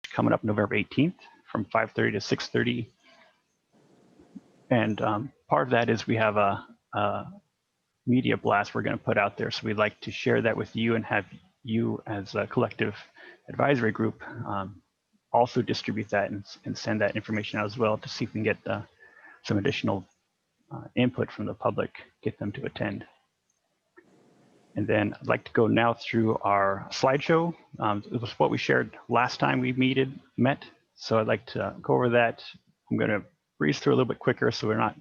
coming up November 18th from 5:30 to 6:30. And part of that is we have a media blast we're going to put out there. So we'd like to share that with you and have you as a collective advisory group also distribute that and send that information out as well to see if we can get some additional input from the public, get them to attend. And then I'd like to go now through our slideshow. It was what we shared last time we met. So I'd like to go over that. I'm going to breeze through a little bit quicker so we're not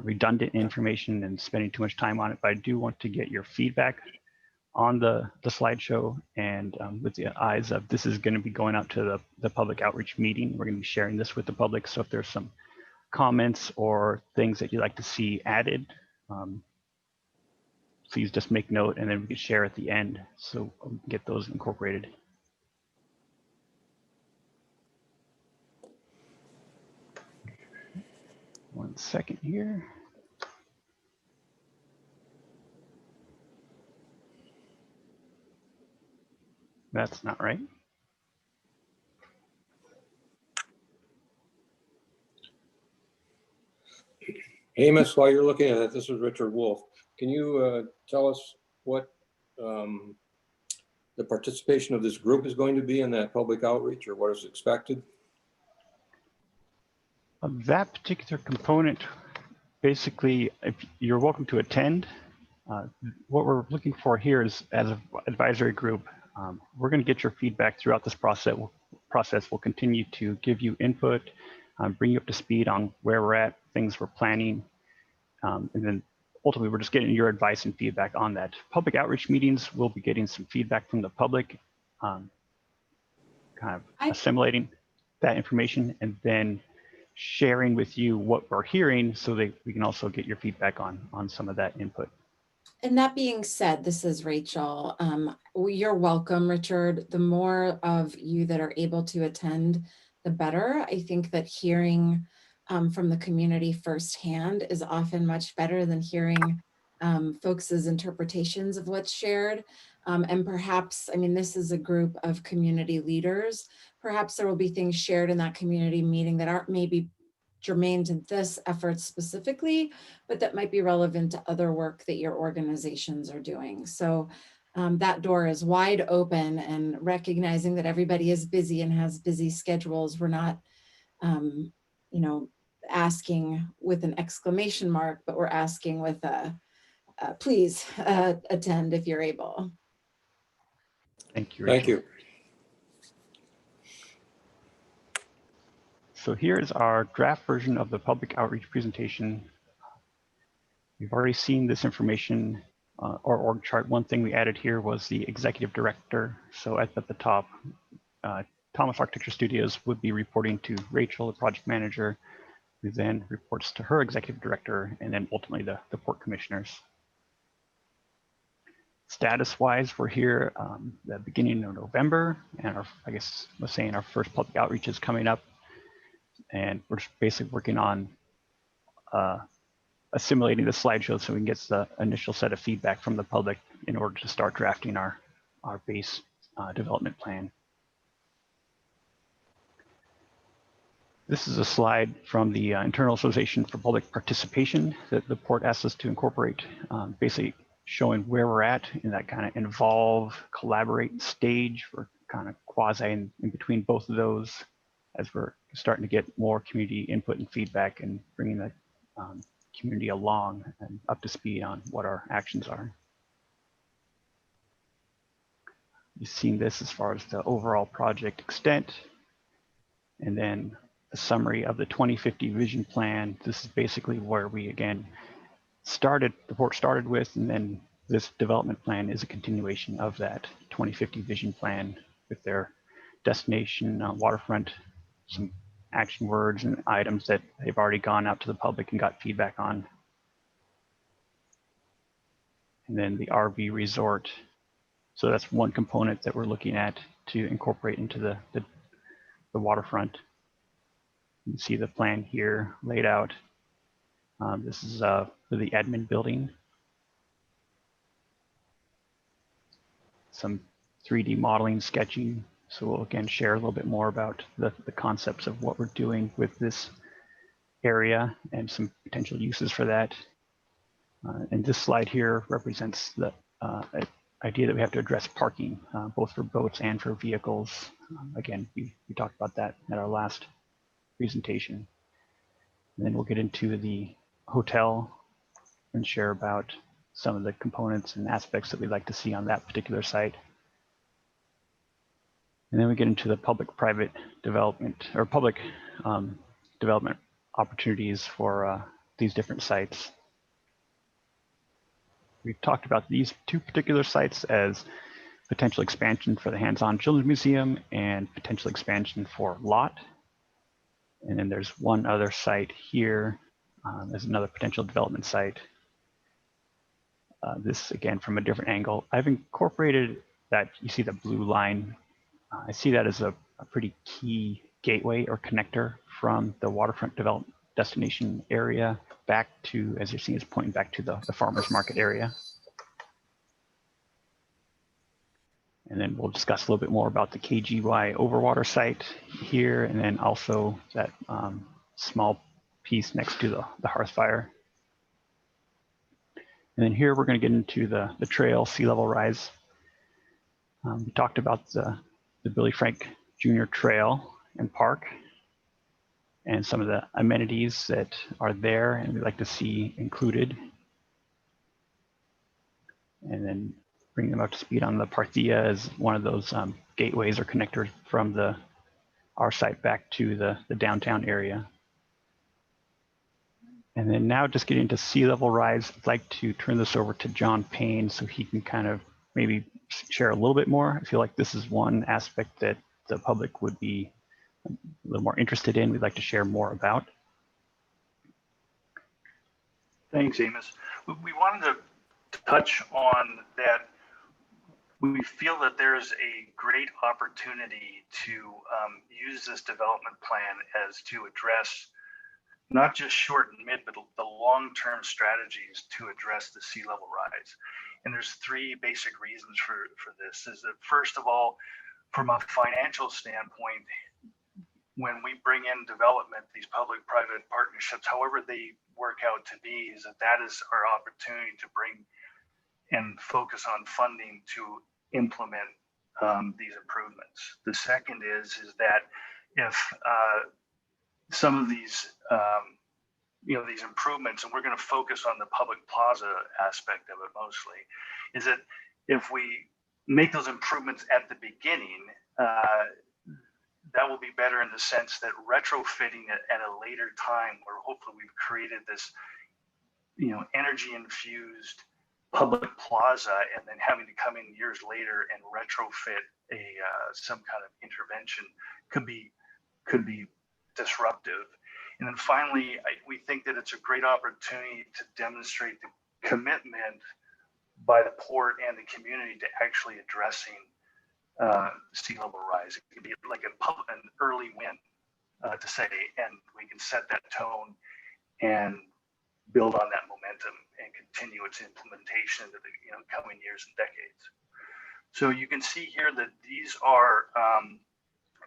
redundant information and spending too much time on it. But I do want to get your feedback on the slideshow, and with the eyes of this is going to be going out to the public outreach meeting. We're going to be sharing this with the public. So if there's some comments or things that you'd like to see added, please just make note, and then we can share at the end so we can get those incorporated. One second here. That's not right. Amos, while you're looking at it, this is Richard Wolf. Can you tell us what the participation of this group is going to be in that public outreach, or what is expected? That particular component, basically, if you're welcome to attend. What we're looking for here is, as an advisory group, we're going to get your feedback throughout this process. We'll continue to give you input, bring you up to speed on where we're at, things we're planning, and then ultimately we're just getting your advice and feedback on that. Public outreach meetings, we'll be getting some feedback from the public, kind of assimilating that information and then sharing with you what we're hearing so that we can also get your feedback on some of that input. And that being said, this is Rachel. You're welcome, Richard. The more of you that are able to attend, the better. I think that hearing from the community firsthand is often much better than hearing folks' interpretations of what's shared. And perhaps, I mean, this is a group of community leaders. Perhaps there will be things shared in that community meeting that aren't maybe germane to this effort specifically, but that might be relevant to other work that your organizations are doing. So that door is wide open, and recognizing that everybody is busy and has busy schedules. We're not, you know, asking with an exclamation mark, but we're asking with a please attend if you're able. Thank you, Rachel. Thank you. So here is our draft version of the public outreach presentation. We've already seen this information, our org chart. One thing we added here was the executive director. So at the top, Thomas Architecture Studios would be reporting to Rachel, the project manager, who then reports to her executive director, and then ultimately the port commissioners. Status-wise, we're here the beginning of November, and I guess let's say our first public outreach is coming up. And we're just basically working on assimilating the slideshow so we can get the initial set of feedback from the public in order to start drafting our base development plan. This is a slide from the Internal Association for Public Participation that the port asked us to incorporate, basically showing where we're at in that kind of involve, collaborate stage. We're kind of quasi in between both of those, as we're starting to get more community input and feedback and bringing the community along and up to speed on what our actions are. You've seen this as far as the overall project extent, and then a summary of the 2050 vision plan. This is basically where we again started, the port started with, and then this development plan is a continuation of that 2050 vision plan with their destination waterfront, some action words and items that they've already gone out to the public and got feedback on. And then the RV resort. So that's one component that we're looking at to incorporate into the waterfront. You can see the plan here laid out. This is for the admin building. Some 3D modeling, sketching, So we'll again share a little bit more about the concepts of what we're doing with this area and some potential uses for that. And this slide here represents the idea that we have to address parking, both for boats and for vehicles. Again, we talked about that at our last presentation. And then we'll get into the hotel and share about some of the components and aspects that we'd like to see on that particular site. And then we get into the public-private development or public development opportunities for these different sites. We've talked about these two particular sites as potential expansion for the Hands-On Children's Museum and potential expansion for LOT. And then there's one other site here as another potential development site. This, again, from a different angle. I've incorporated that, you see the blue line. I see that as a pretty key gateway or connector from the waterfront development destination area back to, as you're seeing, it's pointing back to the farmers market area. And then we'll discuss a little bit more about the KGY Overwater site here, and then also that small piece next to the hearth fire. And then here we're going to get into the trail sea level rise. We talked about the Billy Frank Jr. Trail and Park and some of the amenities that are there and we'd like to see included. And then bring them up to speed on the Parthia as one of those gateways or connectors from our site back to the downtown area. And then now just getting to sea level rise, I'd like to turn this over to John Payne so he can kind of maybe share a little bit more. I feel like this is one aspect that the public would be a little more interested in. We'd like to share more about. Thanks, Amos. We wanted to touch on that. We feel that there's a great opportunity to use this development plan as to address not just short and mid, but the long-term strategies to address the sea level rise. And there's three basic reasons for this. Is that first of all, from a financial standpoint, when we bring in development, these public-private partnerships, however they work out to be, is that is our opportunity to bring and focus on funding to implement these improvements. The second is that if some of these these improvements, and we're going to focus on the public plaza aspect of it mostly, is that if we make those improvements at the beginning, that will be better in the sense that retrofitting it at a later time, where hopefully we've created this energy infused public plaza, and then having to come in years later and retrofit some kind of intervention could be disruptive. And then finally, we think that it's a great opportunity to demonstrate the commitment by the port and the community to actually addressing sea level rise. It could be like an early win to say, and we can set that tone and build on that momentum and continue its implementation into the coming years and decades. So you can see here that these are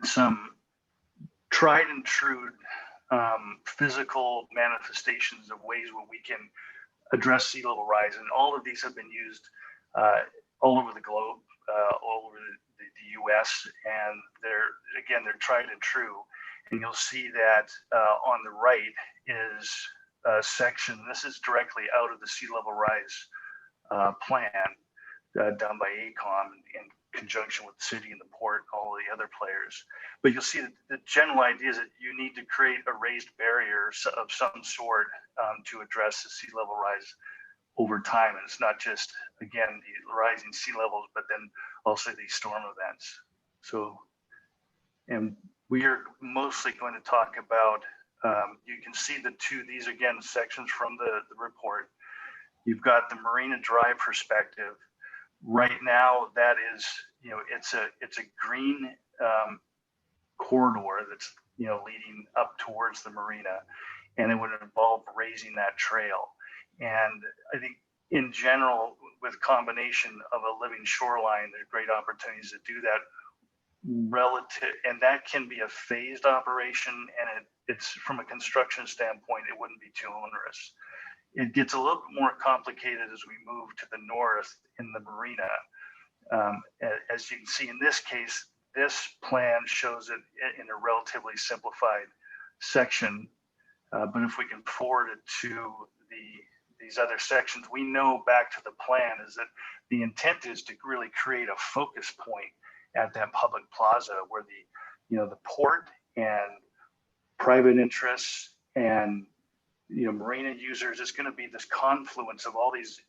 some tried and true physical manifestations of ways where we can address sea level rise, and all of these have been used all over the globe, all over the U.S., and they're tried and true. And you'll see that on the right is a section. This is directly out of the sea level rise plan done by AECOM in conjunction with the city and the port, all the other players. But you'll see that the general idea is that you need to create a raised barrier of some sort to address the sea level rise over time. And it's not just, again, the rising sea levels, but then also these storm events. So, and we are mostly going to talk about, you can see these again, sections from the report. You've got the Marina Drive perspective. Right now, that is, it's a green corridor that's, leading up towards the marina, and it would involve raising that trail. And I think in general, with combination of a living shoreline, there's great opportunities to do that relative, and that can be a phased operation, and it's from a construction standpoint, it wouldn't be too onerous. It gets a little bit more complicated as we move to the north in the marina. As you can see in this case, this plan shows it in a relatively simplified section. But if we can forward it to these other sections, we know back to the plan is that the intent is to really create a focus point at that public plaza where the port and private interests and marina users, is going to be this confluence of all these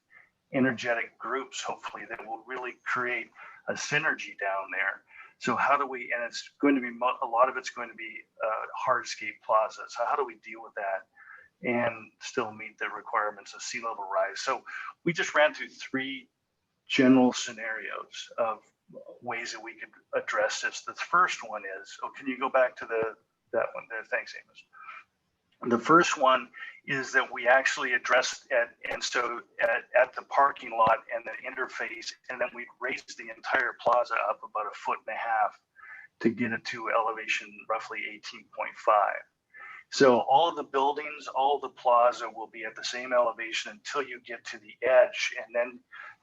energetic groups, hopefully, that will really create a synergy down there. So how do we, and it's going to be, a lot of it's going to be hardscape plaza. So how do we deal with that and still meet the requirements of sea level rise? So we just ran through 3 general scenarios of ways that we could address this. The first one is, can you go back to that one there? Thanks, Amos. The first one is that we actually addressed at the parking lot and the interface, and then we raised the entire plaza up about 1.5 feet to get it to elevation roughly 18.5. So all of the buildings, all of the plaza will be at the same elevation until you get to the edge, and then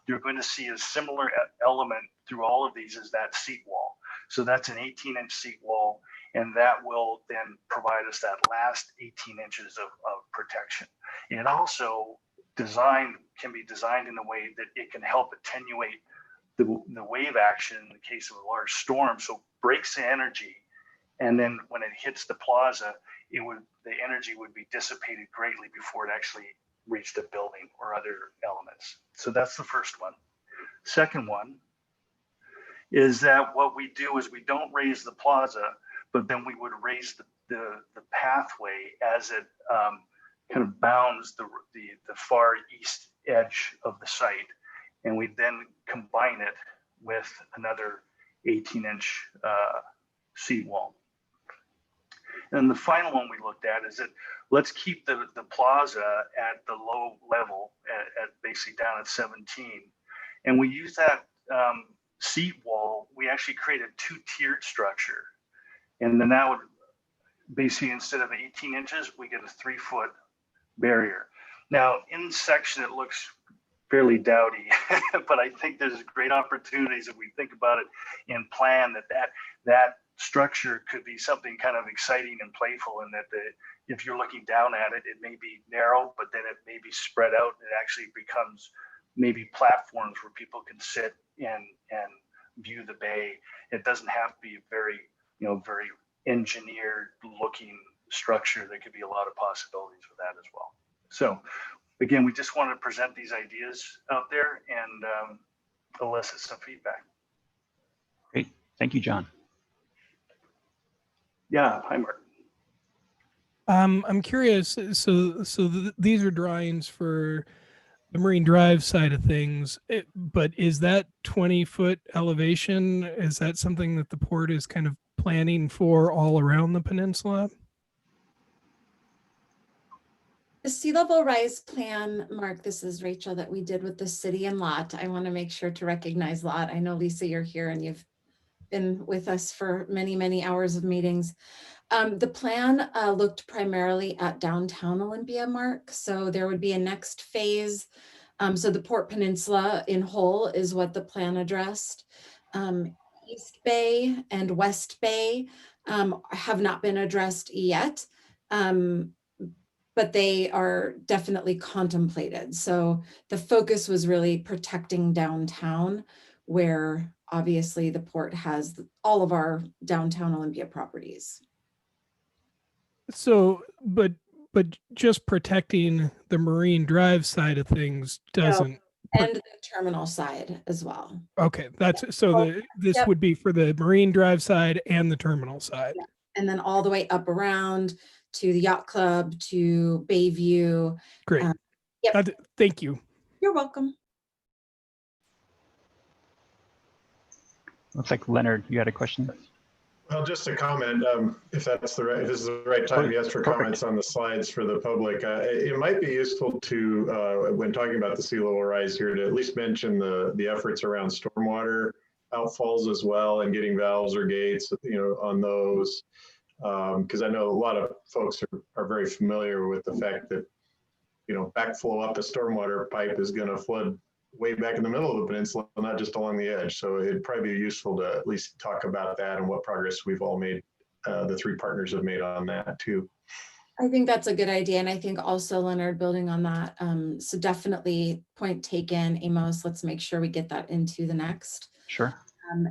you're going to see a similar element through all of these is that seat wall. So that's an 18-inch seat wall, and that will then provide us that last 18 inches of protection. It also can be designed in a way that it can help attenuate the wave action in the case of a large storm. So breaks the energy, and then when it hits the plaza, the energy would be dissipated greatly before it actually reached a building or other elements. So that's the first one. Second one is that what we do is we don't raise the plaza, but then we would raise the pathway as it kind of bounds the far east edge of the site. And we then combine it with another 18-inch seat wall. And the final one we looked at is that let's keep the plaza at the low level at basically down at 17. And we use that seat wall, we actually created 2-tiered structure. And then that would basically, instead of 18 inches, we get a 3-foot barrier. Now in section, it looks fairly dowdy, but I think there's great opportunities if we think about it in plan that structure could be something kind of exciting and playful, and that if you're looking down at it, it may be narrow, but then it may be spread out. It actually becomes maybe platforms where people can sit and view the bay. It doesn't have to be very engineered looking structure. There could be a lot of possibilities with that as well. So again, we just wanted to present these ideas out there and elicit some feedback. Great, thank you, John. Yeah, hi, Mark. I'm curious. So these are drawings for the Marine Drive side of things, but is that 20-foot elevation? Is that something that the port is kind of planning for all around the peninsula? The sea level rise plan, Mark, this is Rachel, that we did with the city and Lot. I want to make sure to recognize Lot. I know, Lisa, you're here and you've been with us for many, many hours of meetings. The plan looked primarily at downtown Olympia, Mark. So there would be a next phase. So the Port Peninsula in whole is what the plan addressed. East Bay and West Bay have not been addressed yet, but they are definitely contemplated. So the focus was really protecting downtown, where obviously the port has all of our downtown Olympia properties. So, but just protecting the Marine Drive side of things doesn't. And the terminal side as well. Okay, that's so. This would be for the Marine Drive side and the terminal side. Yeah. And then all the way up around to the yacht club, to Bayview. Great. Yep. Thank you. You're welcome. Looks like Leonard, you had a question? Well, just a comment, if this is the right time, yes, for comments on the slides for the public. It might be useful to, when talking about the sea level rise here, to at least mention the efforts around stormwater outfalls as well and getting valves or gates, on those. Because I know a lot of folks are very familiar with the fact that, backflow up the stormwater pipe is going to flood way back in the middle of the peninsula, not just along the edge. So it'd probably be useful to at least talk about that and what progress we've all made, the three partners have made on that too. I think that's a good idea. And I think also, Leonard, building on that, so definitely point taken, Amos, let's make sure we get that into the next. Sure.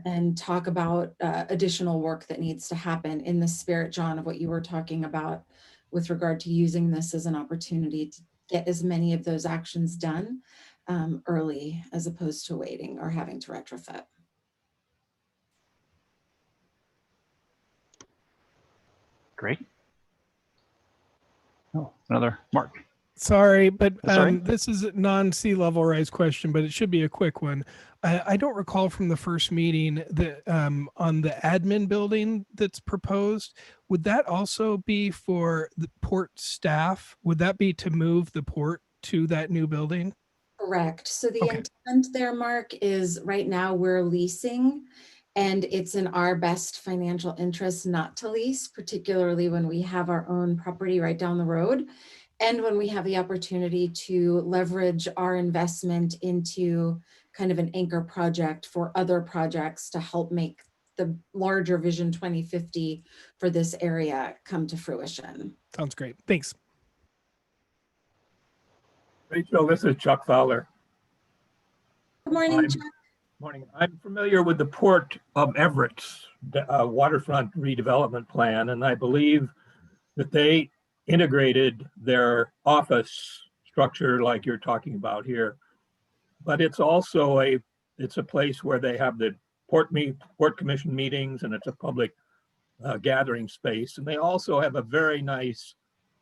And talk about additional work that needs to happen in the spirit, John, of what you were talking about with regard to using this as an opportunity to get as many of those actions done early, as opposed to waiting or having to retrofit. Great. Oh, another Mark. Sorry, but That's all right. this is a non-sea level rise question, but it should be a quick one. I don't recall from the first meeting that on the admin building that's proposed, would that also be for the port staff? Would that be to move the port to that new building? Correct. So the Okay. intent there, Mark, is right now we're leasing, and it's in our best financial interest not to lease, particularly when we have our own property right down the road. And when we have the opportunity to leverage our investment into kind of an anchor project for other projects to help make the larger Vision 2050 for this area come to fruition. Sounds great. Thanks. Rachel, this is Chuck Fowler. Good morning, Chuck. Morning. I'm familiar with the Port of Everett's waterfront redevelopment plan, and I believe that they integrated their office structure like you're talking about here. But it's also a place where they have the port commission meetings, and it's a public gathering space. And they also have a very nice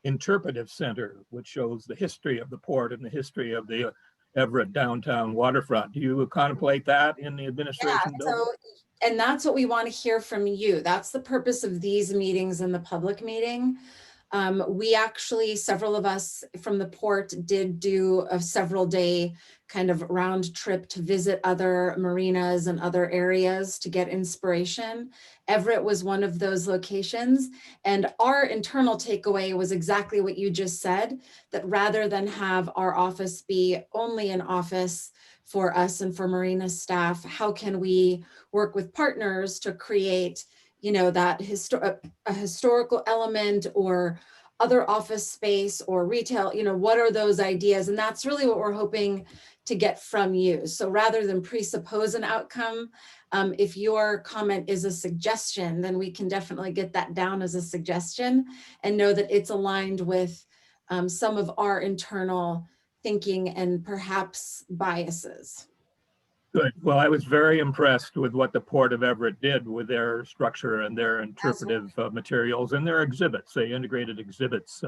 interpretive center, which shows the history of the port and the history of the Everett downtown waterfront. Do you contemplate that in the administration building? And that's what we want to hear from you. That's the purpose of these meetings and the public meeting. We actually, several of us from the port did do a several day kind of round trip to visit other marinas and other areas to get inspiration. Everett was one of those locations. And our internal takeaway was exactly what you just said, that rather than have our office be only an office for us and for marina staff, how can we work with partners to create that a historical element or other office space or retail, what are those ideas? And that's really what we're hoping to get from you. So rather than presuppose an outcome, if your comment is a suggestion, then we can definitely get that down as a suggestion and know that it's aligned with some of our internal thinking and perhaps biases. Good. Well, I was very impressed with what the Port of Everett did with their structure and their interpretive materials and their exhibits. They integrated exhibits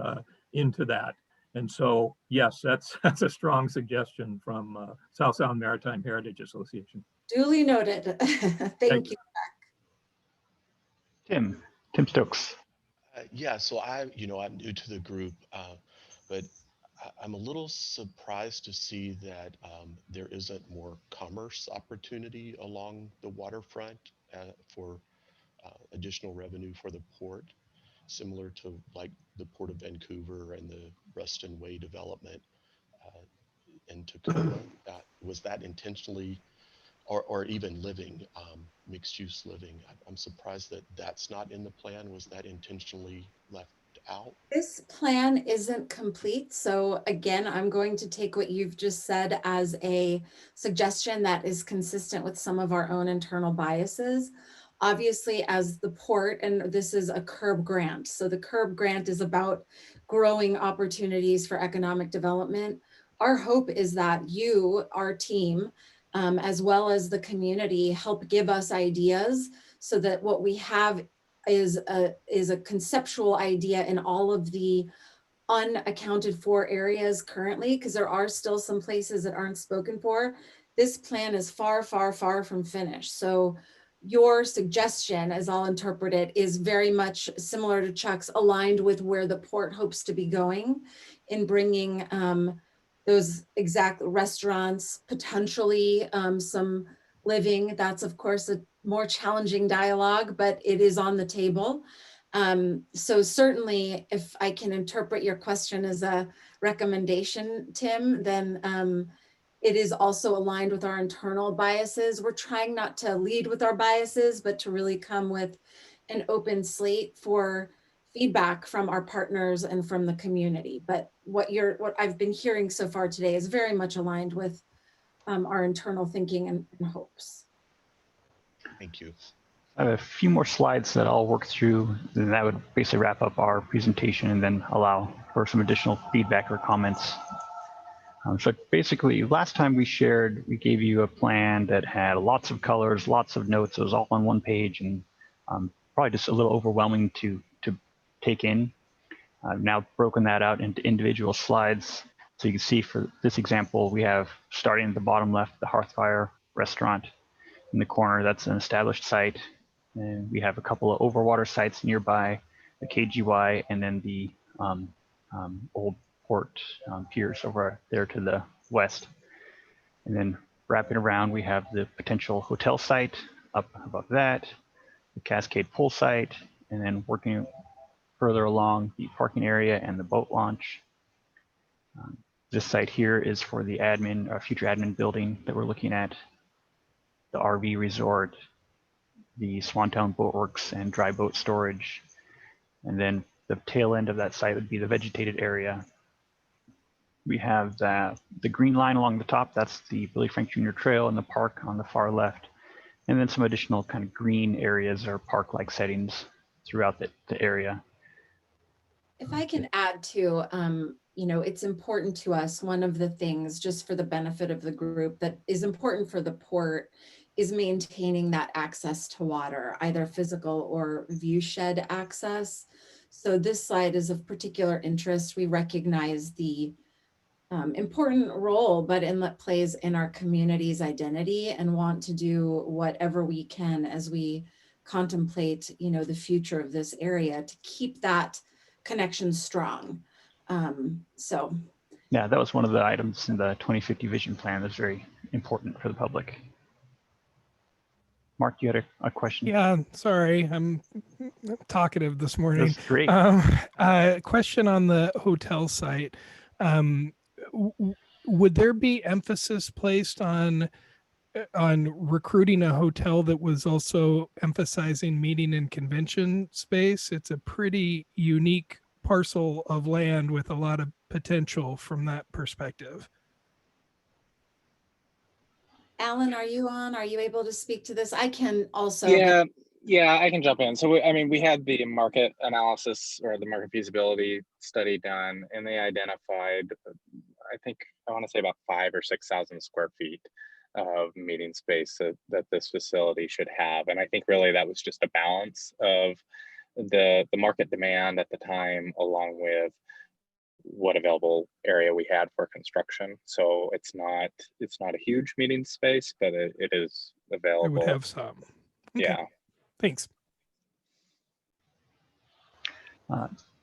into that. And so, yes, that's a strong suggestion from South Sound Maritime Heritage Association. Duly noted. Thank you. Tim Stokes. Yeah, so I'm new to the group, but I'm a little surprised to see that there isn't more commerce opportunity along the waterfront for additional revenue for the port, similar to like the Port of Vancouver and the Ruston Way development in Tacoma. Was that intentionally, or even living, mixed use living? I'm surprised that that's not in the plan. Was that intentionally left out? This plan isn't complete. So again, I'm going to take what you've just said as a suggestion that is consistent with some of our own internal biases. Obviously, as the port, and this is a CURB grant. So the CURB grant is about growing opportunities for economic development. Our hope is that you, our team, as well as the community, help give us ideas so that what we have is a conceptual idea in all of the unaccounted for areas currently, because there are still some places that aren't spoken for. This plan is far, far, far from finished. So your suggestion, as I'll interpret it, is very much similar to Chuck's, aligned with where the port hopes to be going in bringing those exact restaurants, potentially some living. That's of course a more challenging dialogue, but it is on the table. So certainly if I can interpret your question as a recommendation, Tim, then it is also aligned with our internal biases. We're trying not to lead with our biases, but to really come with an open slate for feedback from our partners and from the community. But what I've been hearing so far today is very much aligned with our internal thinking and hopes. Thank you. I have a few more slides that I'll work through, and that would basically wrap up our presentation and then allow for some additional feedback or comments. So basically, last time we shared, we gave you a plan that had lots of colors, lots of notes. It was all on one page and probably just a little overwhelming to take in. I've now broken that out into individual slides. So you can see for this example, we have starting at the bottom left, the Hearthfire restaurant. In the corner, that's an established site. And we have a couple of overwater sites nearby, the KGY, and then the old port piers over there to the west. And then wrapping around, we have the potential hotel site up above that, the Cascade pool site, and then working further along the parking area and the boat launch. This site here is for the future admin building that we're looking at, the RV resort, the Swantown Boatworks and dry boat storage. And then the tail end of that site would be the vegetated area. We have the green line along the top, that's the Billy Frank Jr. Trail and the park on the far left. And then some additional kind of green areas or park-like settings throughout the area. If I can add to, it's important to us, one of the things just for the benefit of the group that is important for the port is maintaining that access to water, either physical or view shed access. So this slide is of particular interest. We recognize the important role Bud Inlet plays in our community's identity and want to do whatever we can as we contemplate, the future of this area to keep that connection strong. Yeah, that was one of the items in the 2050 vision plan that's very important for the public. Mark, you had a question? Yeah, sorry, I'm talkative this morning. That's great. Question on the hotel site. Would there be emphasis placed on recruiting a hotel that was also emphasizing meeting and convention space? It's a pretty unique parcel of land with a lot of potential from that perspective. Alan, are you on? Are you able to speak to this? I can also. Yeah, I can jump in. So, we had the market analysis or the market feasibility study done, and they identified, I want to say about 5,000 or 6,000 square feet of meeting space that this facility should have. And I think really that was just a balance of the market demand at the time, along with what available area we had for construction. So it's not a huge meeting space, but it is available. It would have some. Okay. Yeah. Thanks.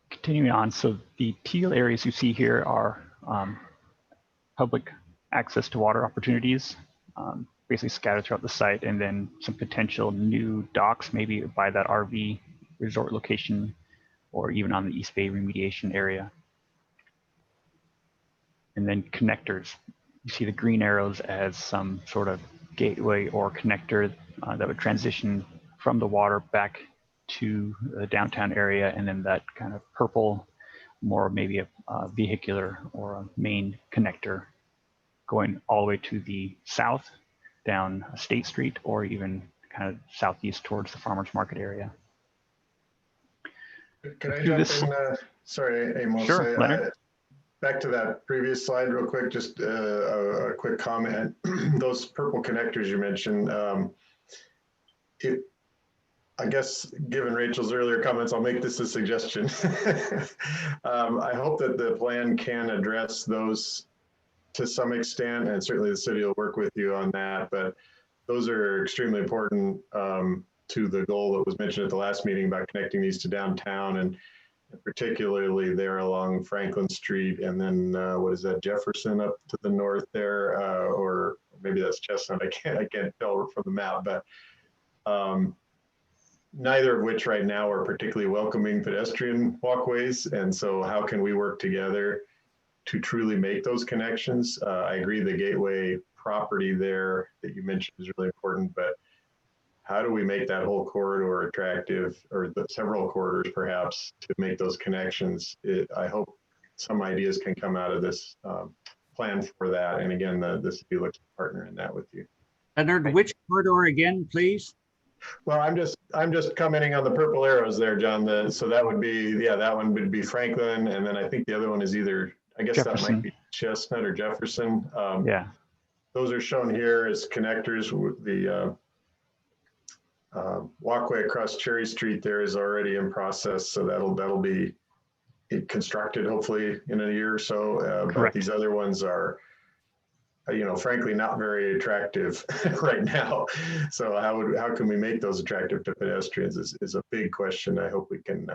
Continuing on, so the teal areas you see here are public access to water opportunities, basically scattered throughout the site, and then some potential new docks, maybe by that RV resort location, or even on the East Bay remediation area. And then connectors. You see the green arrows as some sort of gateway or connector that would transition from the water back to the downtown area, and then that kind of purple, more maybe a vehicular or a main connector going all the way to the south down State Street, or even kind of southeast towards the farmers market area. Can I jump in? Sorry, Amos. Sure, Leonard. Back to that previous slide real quick, just a quick comment. Those purple connectors you mentioned, I guess, given Rachel's earlier comments, I'll make this a suggestion. I hope that the plan can address those to some extent, and certainly the city will work with you on that, but those are extremely important to the goal that was mentioned at the last meeting about connecting these to downtown, and particularly there along Franklin Street, and then what is that, Jefferson up to the north there, or maybe that's Chestnut. I can't tell from the map, but neither of which right now are particularly welcoming pedestrian walkways. And so how can we work together to truly make those connections? I agree the gateway property there that you mentioned is really important, but how do we make that whole corridor attractive, or the several corridors perhaps, to make those connections? I hope some ideas can come out of this plan for that. And again, the city looks to partner in that with you. Leonard, which corridor again, please? Well, I'm just commenting on the purple arrows there, John. So that would be, yeah, that one would be Franklin, and then I think the other one is either, I guess Jefferson. that might be Chestnut or Jefferson. Yeah. Those are shown here as connectors. The walkway across Cherry Street there is already in process, so that'll be constructed hopefully in a year or so. But these other ones are, frankly, not very attractive right now. So how can we make those attractive to pedestrians is a big question. I hope we can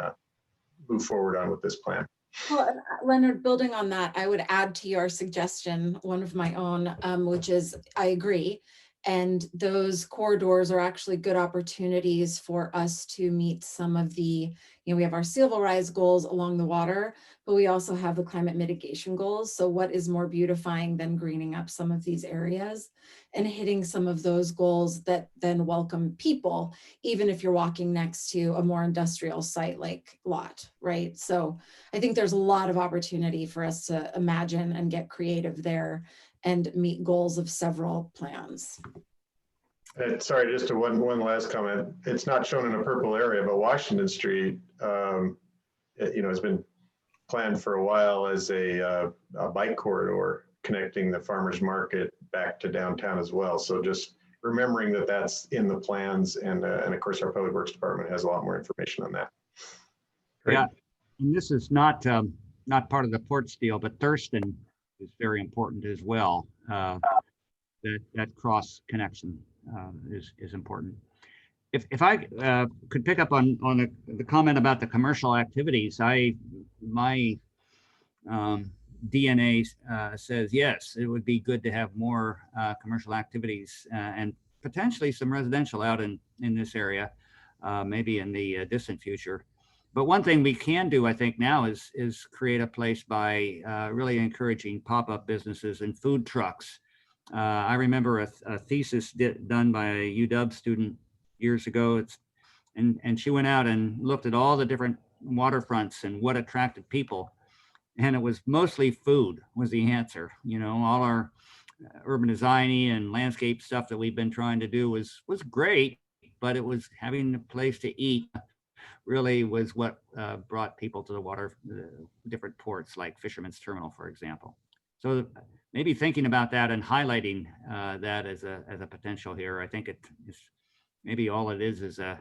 move forward on with this plan. Well, Leonard, building on that, I would add to your suggestion one of my own, which is I agree. And those corridors are actually good opportunities for us to meet some of the, we have our sea level rise goals along the water, but we also have the climate mitigation goals. So what is more beautifying than greening up some of these areas and hitting some of those goals that then welcome people, even if you're walking next to a more industrial site like Lot, right? So I think there's a lot of opportunity for us to imagine and get creative there and meet goals of several plans. Sorry, just one last comment. It's not shown in a purple area, but Washington Street, has been planned for a while as a bike corridor connecting the farmers market back to downtown as well. So just remembering that that's in the plans, and of course our Public Works Department has a lot more information on that. Great. Yeah, and this is not part of the Ports deal, but Thurston is very important as well. That cross connection is important. If I could pick up on the comment about the commercial activities, my DNA says yes, it would be good to have more commercial activities and potentially some residential out in this area, maybe in the distant future. But one thing we can do, I think, now is create a place by really encouraging pop-up businesses and food trucks. I remember a thesis done by a UW student years ago. And she went out and looked at all the different waterfronts and what attracted people. And it was mostly food was the answer. All our urban designing and landscape stuff that we've been trying to do was great, but it was having a place to eat really was what brought people to the different ports like Fisherman's Terminal, for example. So maybe thinking about that and highlighting that as a potential here. I think it's maybe all it is a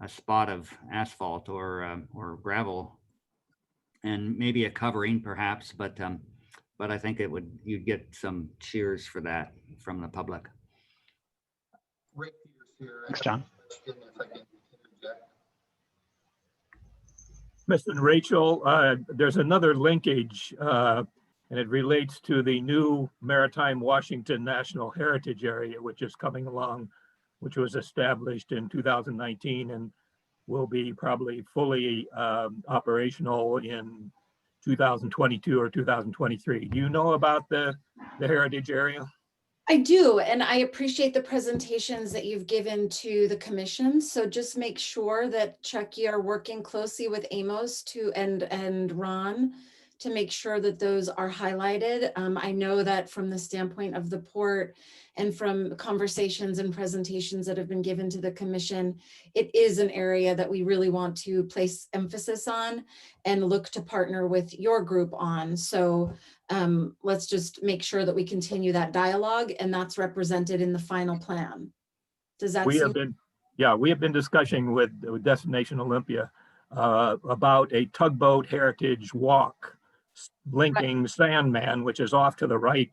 spot of asphalt or gravel, and maybe a covering perhaps, but I think you'd get some cheers for that from the public. Thanks, John. Mr. and Rachel, there's another linkage, and it relates to the new Maritime Washington National Heritage Area, which is coming along, which was established in 2019 and will be probably fully operational in 2022 or 2023. Do you know about the heritage area? I do, and I appreciate the presentations that you've given to the commission. So just make sure that Chuck, you are working closely with Amos and Ron to make sure that those are highlighted. I know that from the standpoint of the port and from conversations and presentations that have been given to the commission, it is an area that we really want to place emphasis on and look to partner with your group on. So let's just make sure that we continue that dialogue, and that's represented in the final plan. Does that we have been discussing with Destination Olympia about a tugboat heritage walk linking Sandman, which is off to the right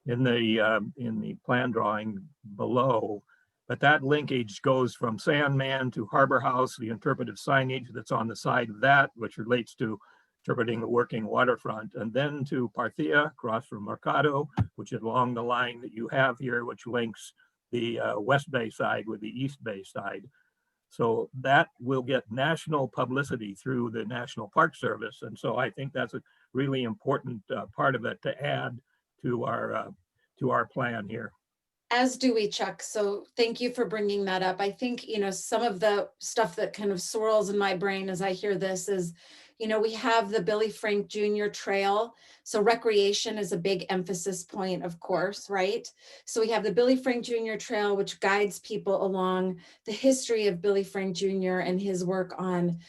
in the plan drawing below. But that linkage goes from Sandman to Harbor House, the interpretive signage that's on the side of that, which relates to interpreting the working waterfront, and then to Parthia, across from Mercado, which is along the line that you have here, which links the West Bay side with the East Bay side. So that will get national publicity through the National Park Service. And so I think that's a really important part of it to add to our plan here. As do we, Chuck. So thank you for bringing that up. I think, some of the stuff that kind of swirls in my brain as I hear this is, we have the Billy Frank Jr. Trail. So recreation is a big emphasis point, of course, right? So we have the Billy Frank Jr. Trail, which guides people along the history of Billy Frank Jr. and his work on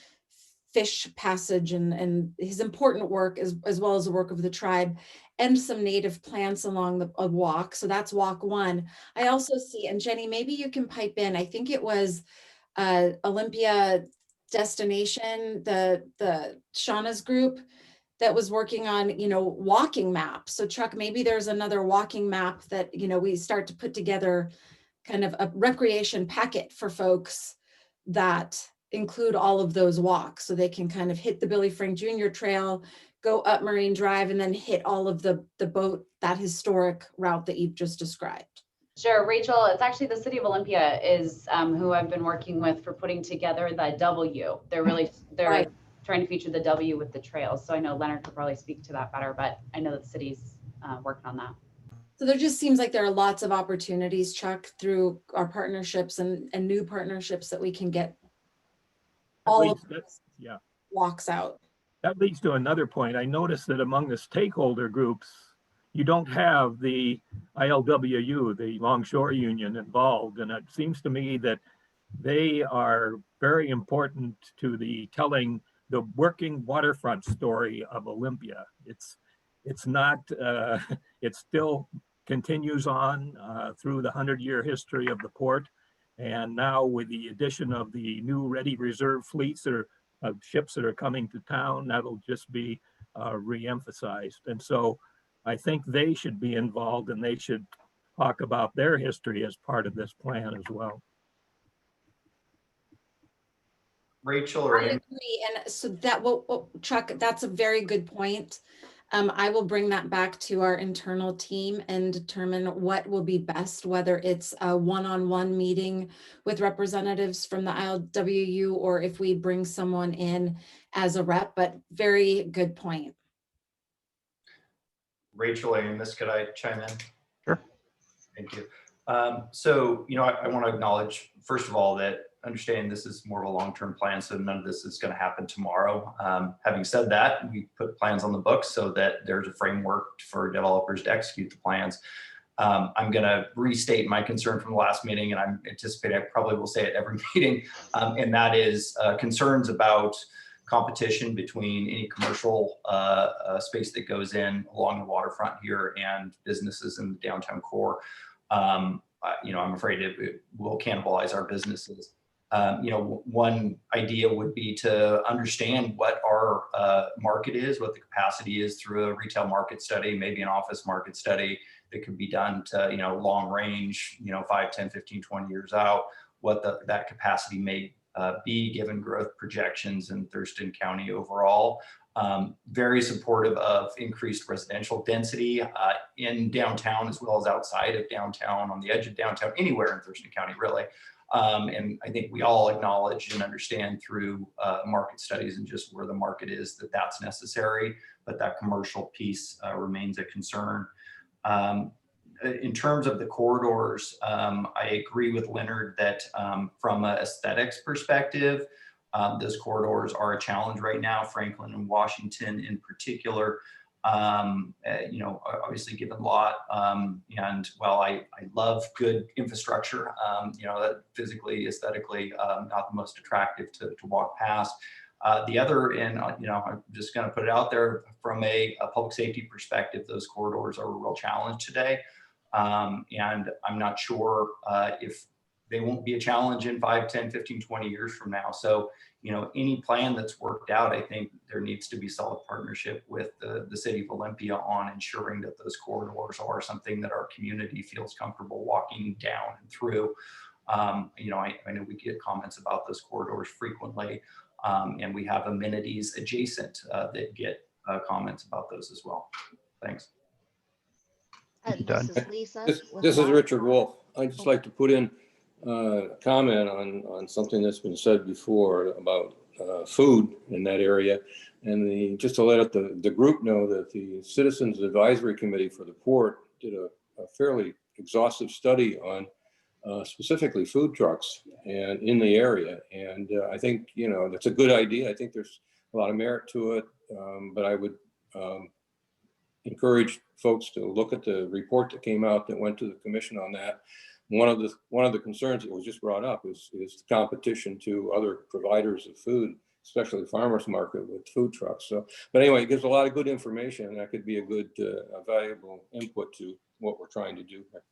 fish passage and his important work as well as the work of the tribe, and some native plants along the walk. So that's walk one. I also see, and Jenny, maybe you can pipe in, I think it was Olympia Destination, the Shauna's group that was working on, walking maps. So Chuck, maybe there's another walking map that, we start to put together kind of a recreation packet for folks that include all of those walks, so they can kind of hit the Billy Frank Jr. Trail, go up Marine Drive, and then hit all of the boat, that historic route that you've just described. Sure, Rachel, it's actually the City of Olympia is who I've been working with for putting together the W. They're right. Trying to feature the W with the trails. So I know Leonard could probably speak to that better, but I know that the city's working on that. So there just seems like there are lots of opportunities, Chuck, through our partnerships and new partnerships that we can get all of this walks out. That leads to another point. I noticed that among the stakeholder groups, you don't have the ILWU, the Longshore Union, involved. And it seems to me that they are very important to the telling the working waterfront story of Olympia. It's not, it still continues on through the 100-year history of the port. And now with the addition of the new ready reserve fleets that are ships that are coming to town, that'll just be re-emphasized. And so I think they should be involved, and they should talk about their history as part of this plan as well. Rachel or I agree. And so that Chuck, that's a very good point. I will bring that back to our internal team and determine what will be best, whether it's a one-on-one meeting with representatives from the ILWU or if we bring someone in as a rep, but very good point. Rachel, Amos, could I chime in? Sure. Thank you. So, I want to acknowledge, first of all, that understand this is more of a long-term plan, so none of this is going to happen tomorrow. Having said that, we put plans on the books so that there's a framework for developers to execute the plans. I'm going to restate my concern from the last meeting, and I'm anticipating I probably will say it every meeting, and that is concerns about competition between any commercial space that goes in along the waterfront here and businesses in the downtown core. I'm afraid it will cannibalize our businesses. One idea would be to understand what our market is, what the capacity is through a retail market study, maybe an office market study that could be done to, long range, 5, 10, 15, 20 years out, what that capacity may be given growth projections in Thurston County overall. Very supportive of increased residential density in downtown as well as outside of downtown, on the edge of downtown, anywhere in Thurston County, really. And I think we all acknowledge and understand through market studies and just where the market is that that's necessary, but that commercial piece remains a concern. In terms of the corridors, I agree with Leonard that from an aesthetics perspective, those corridors are a challenge right now, Franklin and Washington in particular. Obviously given lot, and while I love good infrastructure, that physically, aesthetically, not the most attractive to walk past. The other, and I'm just going to put it out there, from a public safety perspective, those corridors are a real challenge today. And I'm not sure if they won't be a challenge in 5, 10, 15, 20 years from now. So, any plan that's worked out, I think there needs to be solid partnership with the City of Olympia on ensuring that those corridors are something that our community feels comfortable walking down and through. I know we get comments about those corridors frequently. And we have amenities adjacent that get comments about those as well. Thanks. This is Lisa. This is Richard Wolf. I'd just like to put in a comment on something that's been said before about food in that area. And just to let the group know that the Citizens Advisory Committee for the port did a fairly exhaustive study on specifically food trucks and in the area. And I think, that's a good idea. I think there's a lot of merit to it, but I would encourage folks to look at the report that came out that went to the commission on that. One of the concerns that was just brought up is the competition to other providers of food, especially the farmers market with food trucks. So, but anyway, it gives a lot of good information, and that could be a good, valuable input to what we're trying to do here.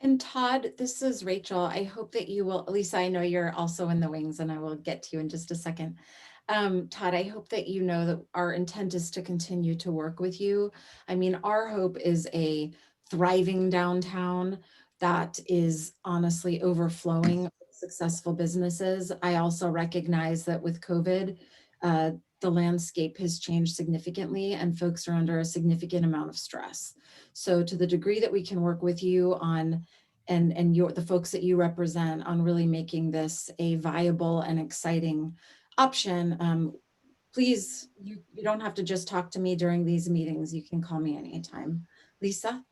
And Todd, this is Rachel. I hope that you will, Lisa, I know you're also in the wings and I will get to you in just a second. Todd, I hope that you know that our intent is to continue to work with you. I mean, our hope is a thriving downtown that is honestly overflowing with successful businesses. I also recognize that with COVID, the landscape has changed significantly and folks are under a significant amount of stress. So to the degree that we can work with you on and the folks that you represent on really making this a viable and exciting option, please, you don't have to just talk to me during these meetings. You can call me anytime. Lisa?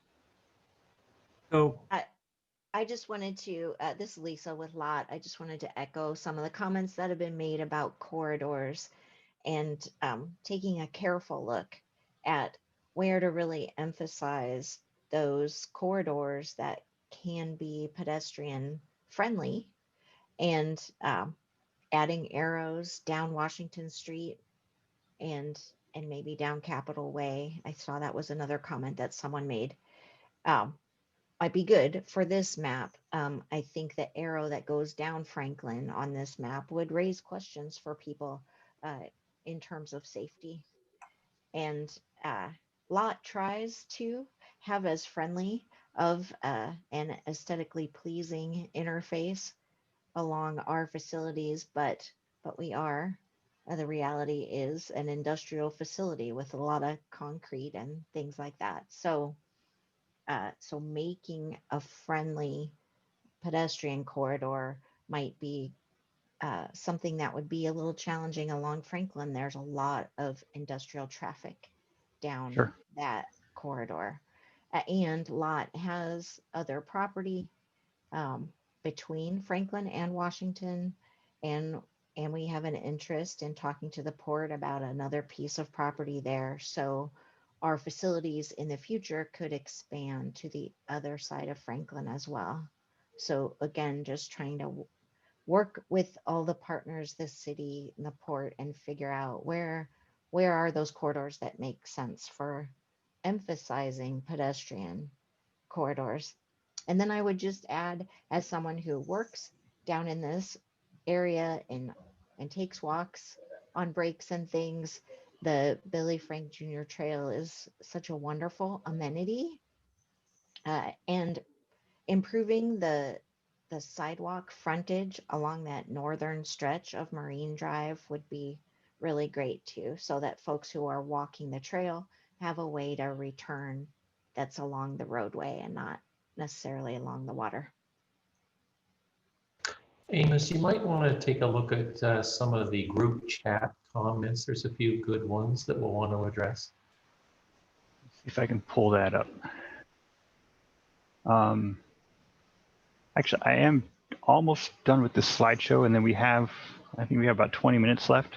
So I just wanted to, this is Lisa with LOT. I just wanted to echo some of the comments that have been made about corridors and taking a careful look at where to really emphasize those corridors that can be pedestrian friendly, and adding arrows down Washington Street and maybe down Capitol Way. I saw that was another comment that someone made. Might be good for this map. I think the arrow that goes down Franklin on this map would raise questions for people in terms of safety. And LOT tries to have as friendly of an aesthetically pleasing interface along our facilities, but we are, the reality is, an industrial facility with a lot of concrete and things like that. So so making a friendly pedestrian corridor might be something that would be a little challenging along Franklin. There's a lot of industrial traffic down that corridor. And LOT has other property between Franklin and Washington, and we have an interest in talking to the port about another piece of property there. So our facilities in the future could expand to the other side of Franklin as well. So again, just trying to work with all the partners, the city and the port, and figure out where are those corridors that make sense for emphasizing pedestrian corridors. And then I would just add, as someone who works down in this area and takes walks on breaks and things, the Billy Frank Jr. Trail is such a wonderful amenity, and improving the sidewalk frontage along that northern stretch of Marine Drive would be really great too, so that folks who are walking the trail have a way to return that's along the roadway and not necessarily along the water. Amos, you might want to take a look at some of the group chat comments. There's a few good ones that we'll want to address. See if I can pull that up. Actually, I am almost done with this slideshow, and then I think we have about 20 minutes left.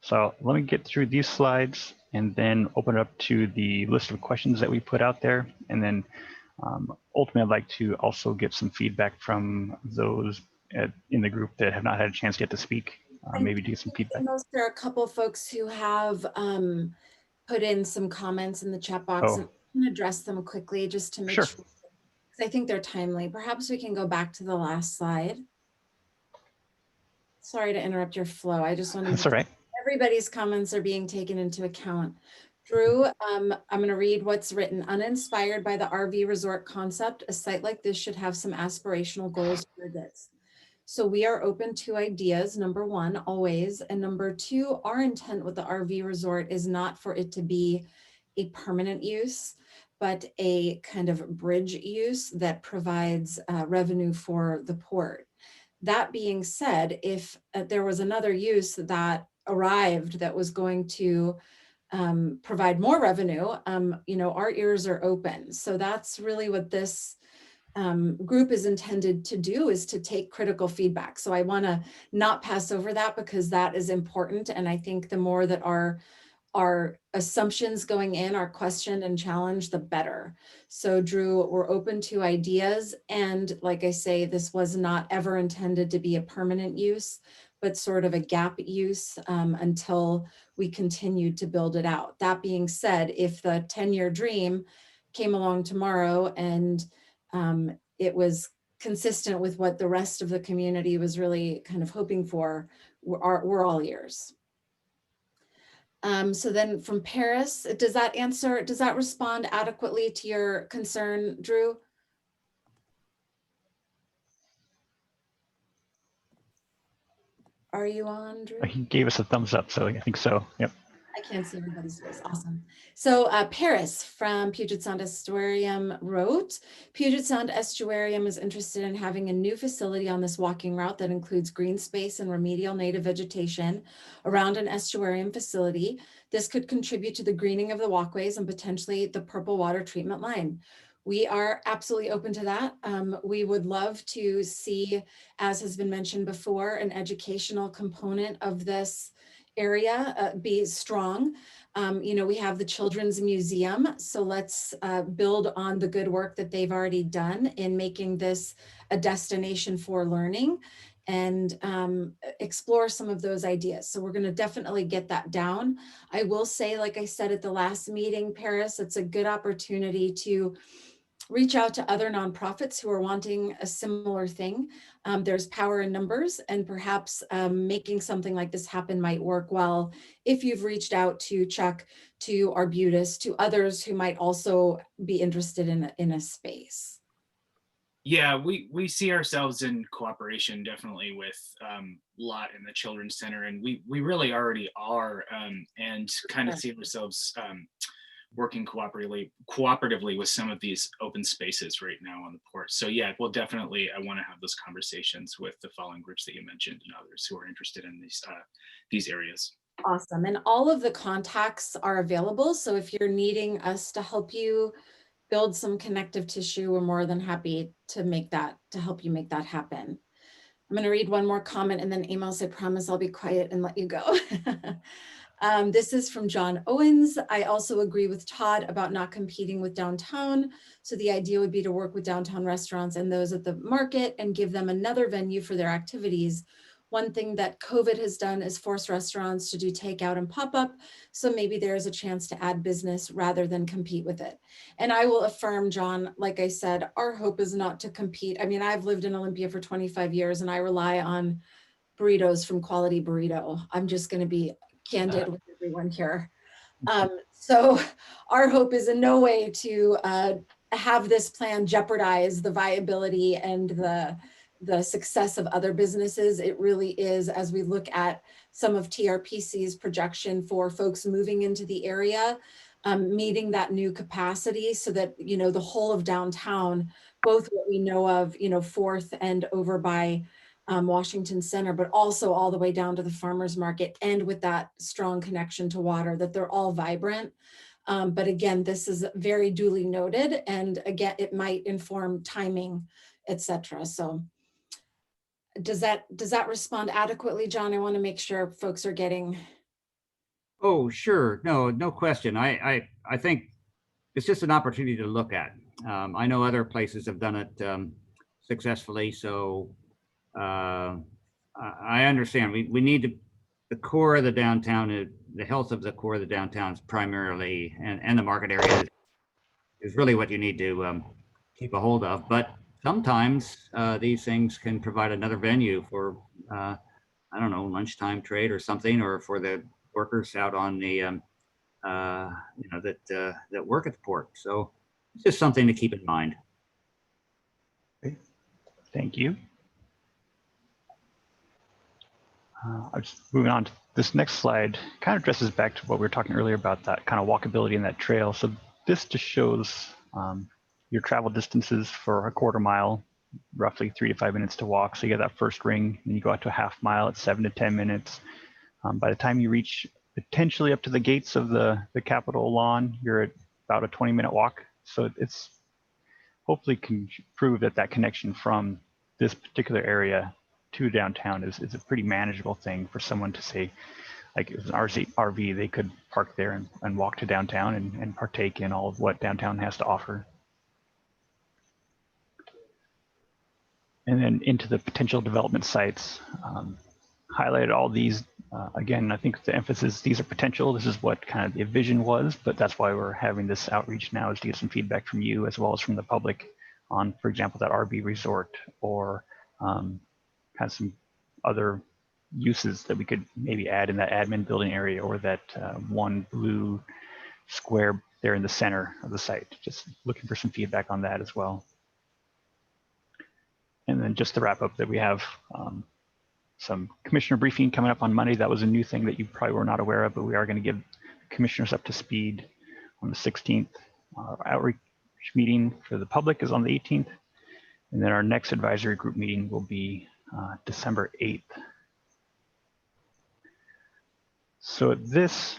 So let me get through these slides and then open it up to the list of questions that we put out there. And then ultimately, I'd like to also get some feedback from those in the group that have not had a chance yet to speak, maybe do some feedback. There are a couple folks who have put in some comments in the chat box, and I can address them quickly just to make sure, because I think they're timely. Perhaps we can go back to the last slide. Sorry to interrupt your flow. I just want to make sure everybody's comments are being taken into account. Drew, I'm going to read what's written. Uninspired by the RV resort concept, a site like this should have some aspirational goals for this. So we are open to ideas, number one, always. And number two, our intent with the RV resort is not for it to be a permanent use, but a kind of bridge use that provides revenue for the port. That being said, if there was another use that arrived that was going to provide more revenue, our ears are open. So that's really what this group is intended to do, is to take critical feedback. So I want to not pass over that, because that is important. And I think the more that our assumptions going in are questioned and challenged, the better. So Drew, we're open to ideas. And like I say, this was not ever intended to be a permanent use, but sort of a gap use until we continued to build it out. That being said, if the 10-year dream came along tomorrow and it was consistent with what the rest of the community was really kind of hoping for, we're all ears. So then from Paris, does that respond adequately to your concern, Drew? Are you on, Drew? He gave us a thumbs up, so I think so. Yep. I can't see everybody's face. Awesome. So Paris from Puget Sound Estuarium wrote, Puget Sound Estuarium is interested in having a new facility on this walking route that includes green space and remedial native vegetation around an estuarium facility. This could contribute to the greening of the walkways and potentially the purple water treatment line. We are absolutely open to that. We would love to see, as has been mentioned before, an educational component of this area be strong. We have the Children's Museum, so let's build on the good work that they've already done in making this a destination for learning and explore some of those ideas. So we're going to definitely get that down. I will say, like I said at the last meeting, Paris, it's a good opportunity to reach out to other nonprofits who are wanting a similar thing. There's power in numbers, and perhaps making something like this happen might work well if you've reached out to Chuck, to Arbutus, to others who might also be interested in a space. Yeah, we see ourselves in cooperation definitely with Lot and the Children's Center, and we really already are, and kind of see ourselves working cooperatively with some of these open spaces right now on the port. So yeah, well, definitely, I want to have those conversations with the following groups that you mentioned and others who are interested in these areas. Awesome, and all of the contacts are available. So if you're needing us to help you build some connective tissue, we're more than happy to help you make that happen. I'm going to read one more comment, and then Amos, I promise I'll be quiet and let you go. This is from John Owens. I also agree with Todd about not competing with downtown. So the idea would be to work with downtown restaurants and those at the market and give them another venue for their activities. One thing that COVID has done is force restaurants to do takeout and pop-up. So maybe there's a chance to add business rather than compete with it. And I will affirm, John, like I said, our hope is not to compete. I mean, I've lived in Olympia for 25 years and I rely on burritos from Quality Burrito. I'm just going to be candid with everyone here. So our hope is in no way to have this plan jeopardize the viability and the success of other businesses. It really is, as we look at some of TRPC's projection for folks moving into the area, meeting that new capacity so that, the whole of downtown, both what we know of, 4th and over by Washington Center, but also all the way down to the farmers market, and with that strong connection to water, that they're all vibrant. But again, this is very duly noted, and again, it might inform timing, etc. So does that respond adequately, John? I want to make sure folks are getting. Oh, sure. No question. I think it's just an opportunity to look at. I know other places have done it successfully, so I understand. We need the core of the downtown, the health of the core of the downtown is primarily, and the market area is really what you need to keep a hold of. But sometimes these things can provide another venue for, I don't know, lunchtime trade or something, or for the workers out on the, that work at the port. So it's just something to keep in mind. Thank you. I'm just moving on to this next slide. Kind of addresses back to what we were talking earlier about that kind of walkability in that trail. So this just shows your travel distances for a quarter mile, roughly 3 to 5 minutes to walk. So you get that first ring, and you go out to a half mile at 7 to 10 minutes. By the time you reach potentially up to the gates of the Capitol lawn, you're at about a 20-minute walk. So it's hopefully can prove that that connection from this particular area to downtown is a pretty manageable thing for someone to say, like if it's an RV, they could park there and walk to downtown and partake in all of what downtown has to offer. And then into the potential development sites, highlighted all these. Again, I think the emphasis, these are potential. This is what kind of the vision was, but that's why we're having this outreach now, is to get some feedback from you as well as from the public on, for example, that RV resort, or kind of some other uses that we could maybe add in that admin building area, or that one blue square there in the center of the site. Just looking for some feedback on that as well. And then just to wrap up, that we have some commissioner briefing coming up on Monday. That was a new thing that you probably were not aware of, but we are going to give commissioners up to speed on the 16th. Our outreach meeting for the public is on the 18th. And then our next advisory group meeting will be December 8th. So at this,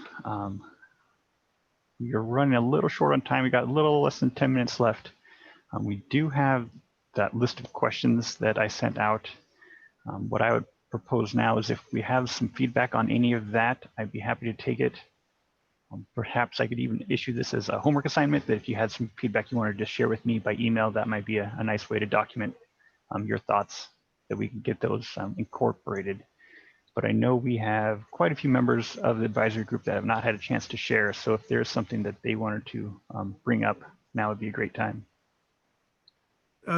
we're running a little short on time. We got a little less than 10 minutes left. We do have that list of questions that I sent out. What I would propose now is, if we have some feedback on any of that, I'd be happy to take it. Perhaps I could even issue this as a homework assignment, that if you had some feedback you wanted to share with me by email, that might be a nice way to document your thoughts, that we can get those incorporated. But I know we have quite a few members of the advisory group that have not had a chance to share. So if there's something that they wanted to bring up, now would be a great time.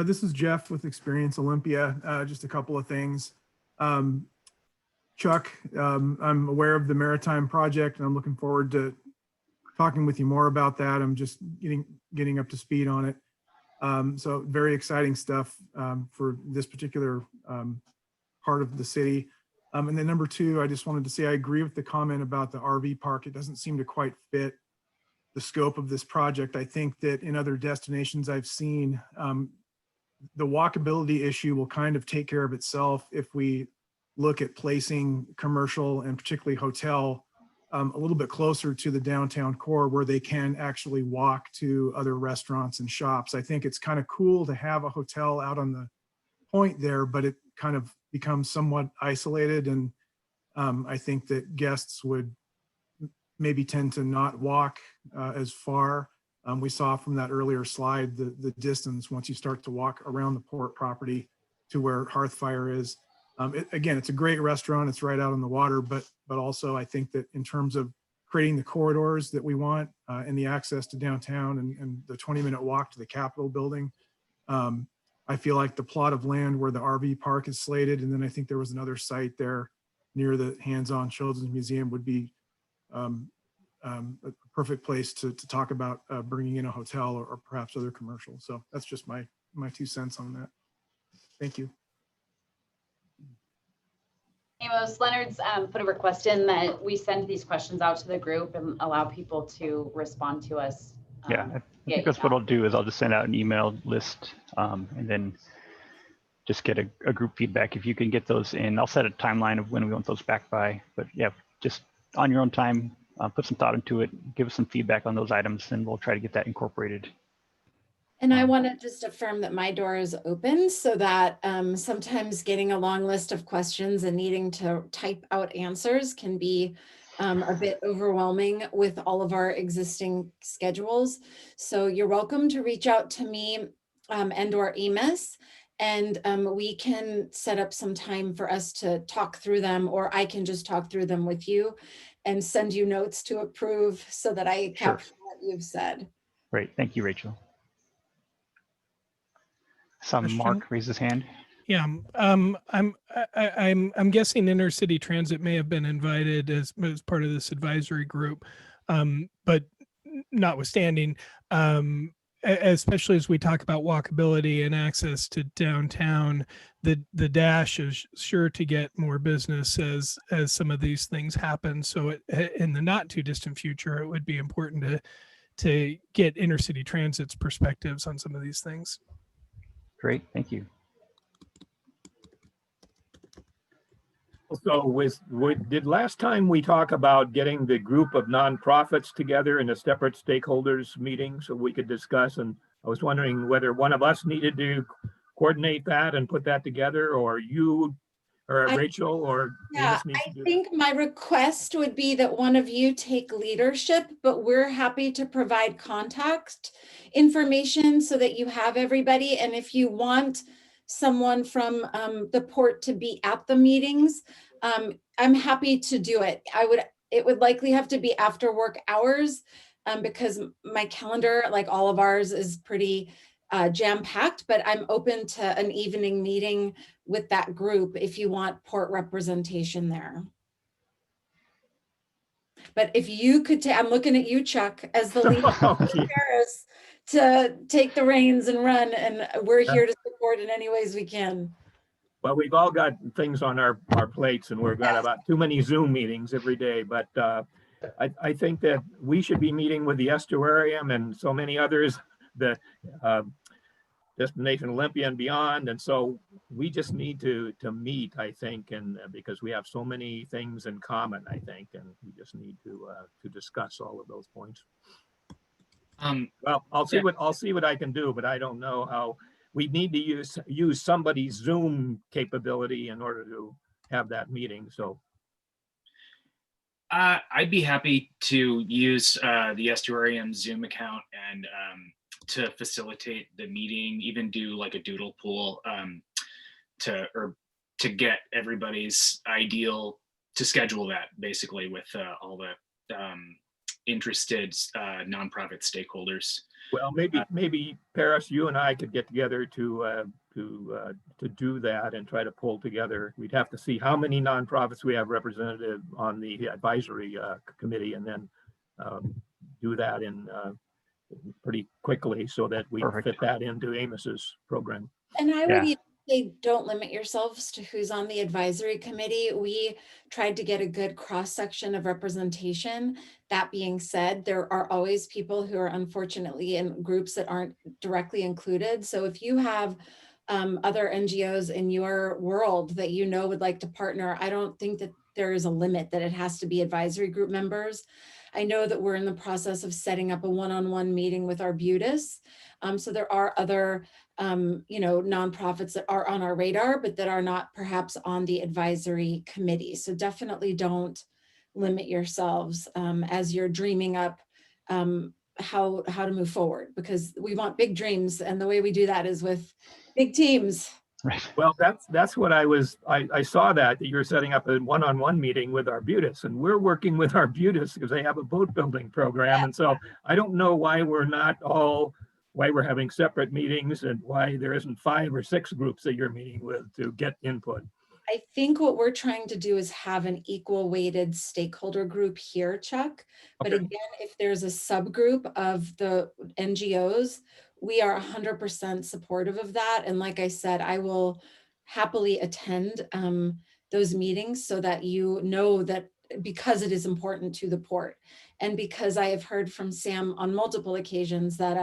This is Jeff with Experience Olympia. Just a couple of things. Chuck, I'm aware of the Maritime project, and I'm looking forward to talking with you more about that. I'm just getting up to speed on it. So very exciting stuff for this particular part of the city. And then number two, I just wanted to say I agree with the comment about the RV park. It doesn't seem to quite fit the scope of this project. I think that in other destinations I've seen, the walkability issue will kind of take care of itself if we look at placing commercial and particularly hotel a little bit closer to the downtown core, where they can actually walk to other restaurants and shops. I think it's kind of cool to have a hotel out on the point there, but it kind of becomes somewhat isolated. And I think that guests would maybe tend to not walk as far. We saw from that earlier slide the distance once you start to walk around the port property to where Hearthfire is. Again, it's a great restaurant. It's right out on the water, but also I think that in terms of creating the corridors that we want and the access to downtown and the 20-minute walk to the Capitol building, I feel like the plot of land where the RV park is slated, and then I think there was another site there near the Hands-On Children's Museum, would be a perfect place to talk about bringing in a hotel or perhaps other commercial. So that's just my 2 cents on that. Thank you. Amos, Leonard's put a request in that we send these questions out to the group and allow people to respond to us. Yeah, I think that's what I'll do, is I'll just send out an email list and then just get a group feedback. If you can get those in, I'll set a timeline of when we want those back by. But yeah, just on your own time, put some thought into it, give us some feedback on those items, and we'll try to get that incorporated. And I want to just affirm that my door is open, so that sometimes getting a long list of questions and needing to type out answers can be a bit overwhelming with all of our existing schedules. So you're welcome to reach out to me and or Amos, and we can set up some time for us to talk through them, or I can just talk through them with you and send you notes to approve so that I capture what you've said. Great, thank you, Rachel. Mark raised his hand. Yeah, I'm guessing Intercity Transit may have been invited as part of this advisory group, but notwithstanding, especially as we talk about walkability and access to downtown, the dash is sure to get more business as some of these things happen. So in the not too distant future, it would be important to get intercity transit's perspectives on some of these things. Great, thank you. So did last time we talk about getting the group of nonprofits together in a separate stakeholders meeting so we could discuss? And I was wondering whether one of us needed to coordinate that and put that together, or you or Rachel or yeah, Amos needs to I do think my request would be that one of you take leadership, but we're happy to provide contact information so that you have everybody. And if you want someone from the port to be at the meetings, I'm happy to do it. It would likely have to be after work hours because my calendar, like all of ours, is pretty jam-packed, but I'm open to an evening meeting with that group if you want port representation there. But if you could, I'm looking at you, Chuck, as the leader of Paris, to take the reins and run, and we're here to support in any ways we can. Well, we've all got things on our plates, and we've got about too many Zoom meetings every day. But I think that we should be meeting with the estuarium and so many others, the Destination Olympia and beyond. And so we just need to meet, I think, and because we have so many things in common, I think, and we just need to discuss all of those points. Well, I'll see what I can do, but I don't know how. We need to use somebody's Zoom capability in order to have that meeting. So I'd be happy to use the estuarium Zoom account and to facilitate the meeting, even do like a doodle pool to get everybody's ideal, to schedule that basically with all the interested nonprofit stakeholders. Well, maybe Paris, you and I could get together to do that and try to pull together. We'd have to see how many nonprofits we have represented on the advisory committee, and then do that in pretty quickly so that we fit that into Amos's program. And I would even say, don't limit yourselves to who's on the advisory committee. We tried to get a good cross-section of representation. That being said, there are always people who are unfortunately in groups that aren't directly included. So if you have other NGOs in your world that you know would like to partner, I don't think that there is a limit that it has to be advisory group members. I know that we're in the process of setting up a one-on-one meeting with Arbutus. So there are other nonprofits that are on our radar, but that are not perhaps on the advisory committee. So definitely don't limit yourselves as you're dreaming up how to move forward, because we want big dreams. And the way we do that is with big teams. Well, that's what I saw that you were setting up a one-on-one meeting with Arbutus, and we're working with Arbutus because they have a boat building program. And so I don't know why we're having separate meetings and why there isn't 5 or 6 groups that you're meeting with to get input. I think what we're trying to do is have an equal weighted stakeholder group here, Chuck. But again, if there's a subgroup of the NGOs, we are 100% supportive of that. And like I said, I will happily attend those meetings so that you know that, because it is important to the port. And because I have heard from Sam on multiple occasions that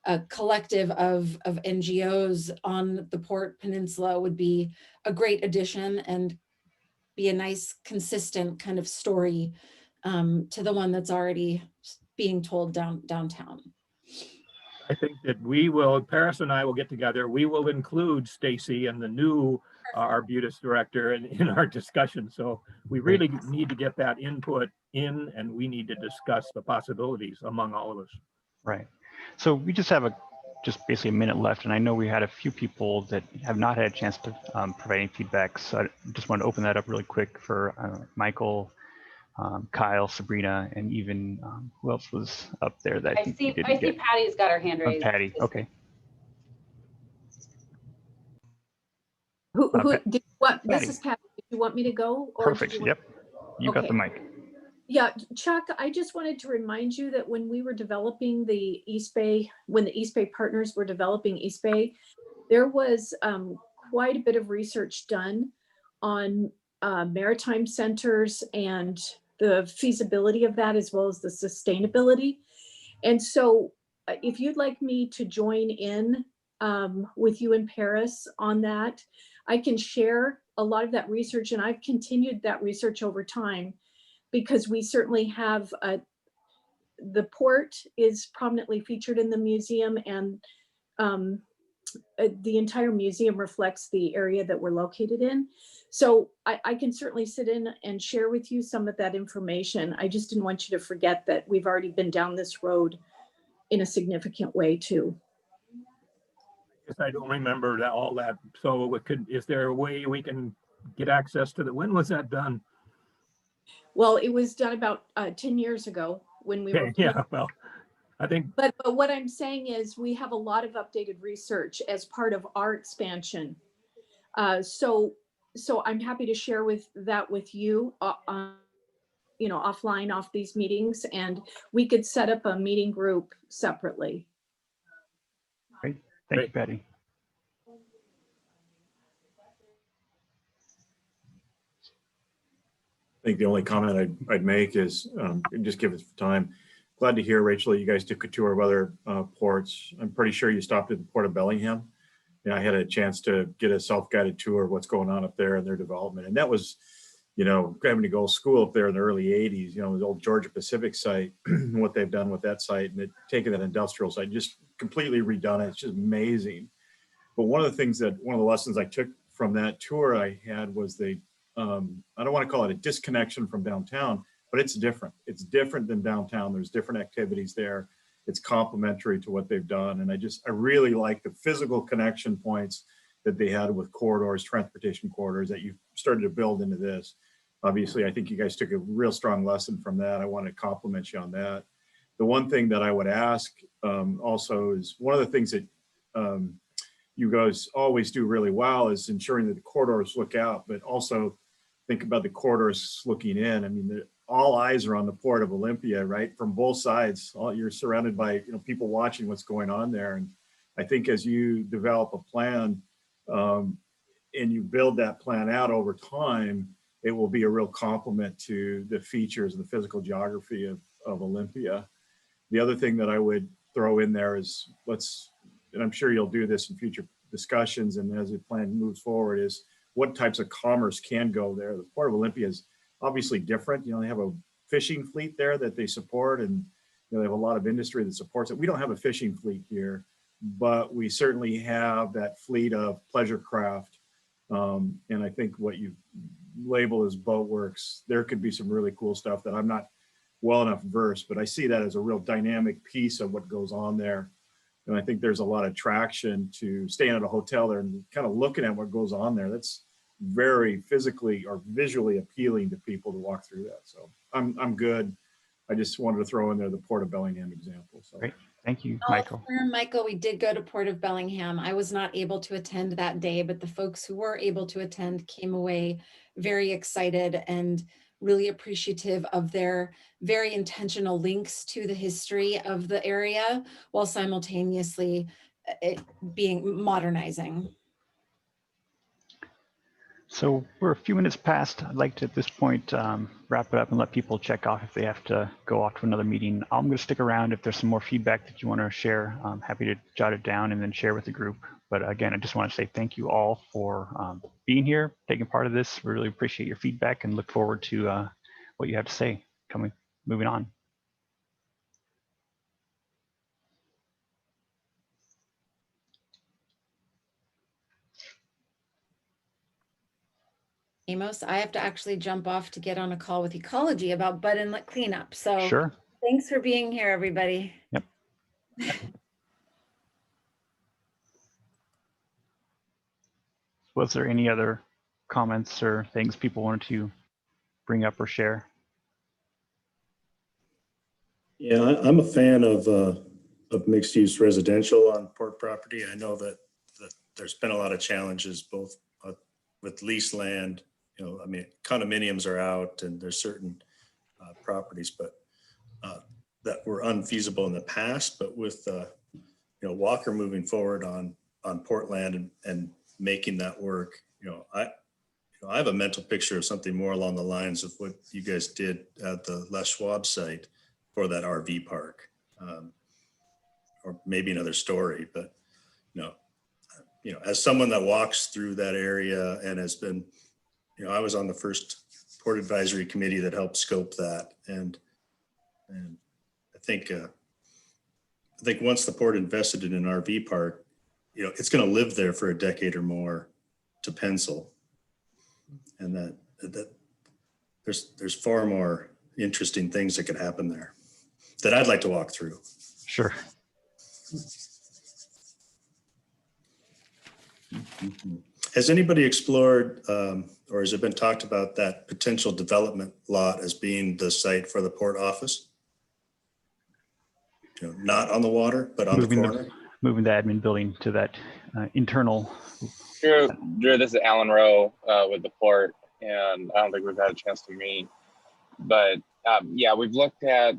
a collective of NGOs on the Port Peninsula would be a great addition and be a nice, consistent kind of story to the one that's already being told downtown. I think that Paris and I will get together. We will include Stacy and the new Arbutus director in our discussion. So we really need to get that input in, and we need to discuss the possibilities among all of us. Right. So we just have basically a minute left, and I know we had a few people that have not had a chance to provide any feedback. So I just want to open that up really quick for Michael, Kyle, Sabrina, and even who else was up there that I see Patty's got her hand raised. Patty, okay. Who do you want? This is Patty. Do you want me to go? Or perfect. Yep. You got the mic. Yeah, Chuck, I just wanted to remind you that when we were developing the East Bay, when the East Bay partners were developing East Bay, there was quite a bit of research done on maritime centers and the feasibility of that, as well as the sustainability. And so if you'd like me to join in with you in Paris on that, I can share a lot of that research, and I've continued that research over time, because we certainly have the port is prominently featured in the museum, and the entire museum reflects the area that we're located in. So I can certainly sit in and share with you some of that information. I just didn't want you to forget that we've already been down this road in a significant way too. Yes, I don't remember that, all that. So is there a way we can get access to when was that done? Well, it was done about 10 years ago when we were. Yeah, well, I think. But what I'm saying is we have a lot of updated research as part of our expansion. So I'm happy to share that with you, offline off these meetings, and we could set up a meeting group separately. Great. Thank you, Patty. I think the only comment I'd make is, just give us time. Glad to hear, Rachel, you guys took a tour of other ports. I'm pretty sure you stopped at the Port of Bellingham. I had a chance to get a self-guided tour of what's going on up there and their development. And that was, having to go to school up there in the early 80s, the old Georgia Pacific site, what they've done with that site, and taken that industrial site, just completely redone it. It's just amazing. But one of the lessons I took from that tour I had was I don't want to call it a disconnection from downtown, but it's different. It's different than downtown. There's different activities there. It's complementary to what they've done. And I really like the physical connection points that they had with corridors, transportation corridors that you started to build into this. Obviously, I think you guys took a real strong lesson from that. I want to compliment you on that. The one thing that I would ask also is, one of the things that you guys always do really well is ensuring that the corridors look out, but also think about the corridors looking in. I mean, all eyes are on the Port of Olympia, right? From both sides, you're surrounded by people watching what's going on there. And I think as you develop a plan and you build that plan out over time, it will be a real complement to the features and the physical geography of Olympia. The other thing that I would throw in there is, and I'm sure you'll do this in future discussions and as the plan moves forward, is what types of commerce can go there. The Port of Olympia is obviously different. They have a fishing fleet there that they support, and they have a lot of industry that supports it. We don't have a fishing fleet here, but we certainly have that fleet of pleasure craft. And I think what you label as boat works, there could be some really cool stuff that I'm not well enough versed, but I see that as a real dynamic piece of what goes on there. And I think there's a lot of traction to staying at a hotel there and kind of looking at what goes on there. That's very physically or visually appealing to people to walk through that. So I'm good. I just wanted to throw in there the Port of Bellingham example. So great. Thank you, Michael. Michael, we did go to Port of Bellingham. I was not able to attend that day, but the folks who were able to attend came away very excited and really appreciative of their very intentional links to the history of the area, while simultaneously it being modernizing. So we're a few minutes past. I'd like to, at this point, wrap it up and let people check off if they have to go off to another meeting. I'm going to stick around. If there's some more feedback that you want to share, I'm happy to jot it down and then share with the group. But again, I just want to say thank you all for being here, taking part of this. We really appreciate your feedback and look forward to what you have to say moving on. Amos, I have to actually jump off to get on a call with Ecology about Bud Inlet cleanup. So sure. Thanks for being here, everybody. Yep. Was there any other comments or things people wanted to bring up or share? Yeah, I'm a fan of mixed use residential on port property. I know that there's been a lot of challenges both with leased land. I mean, condominiums are out and there's certain properties, but that were unfeasible in the past. But with Walker moving forward on Portland and making that work, I have a mental picture of something more along the lines of what you guys did at the Les Schwab site for that RV park, or maybe another story. But as someone that walks through that area and has been, I was on the first Port Advisory Committee that helped scope that, and I think once the port invested in an RV park, it's going to live there for a decade or more to pencil, and that there's far more interesting things that could happen there that I'd like to walk through. Sure. Has anybody explored, or has it been talked about, that potential development lot as being the site for the port office? Not on the water, but on the corner? Moving the admin building to that internal. Drew, this is Alan Rowe with the port, and I don't think we've had a chance to meet, but yeah, we've looked at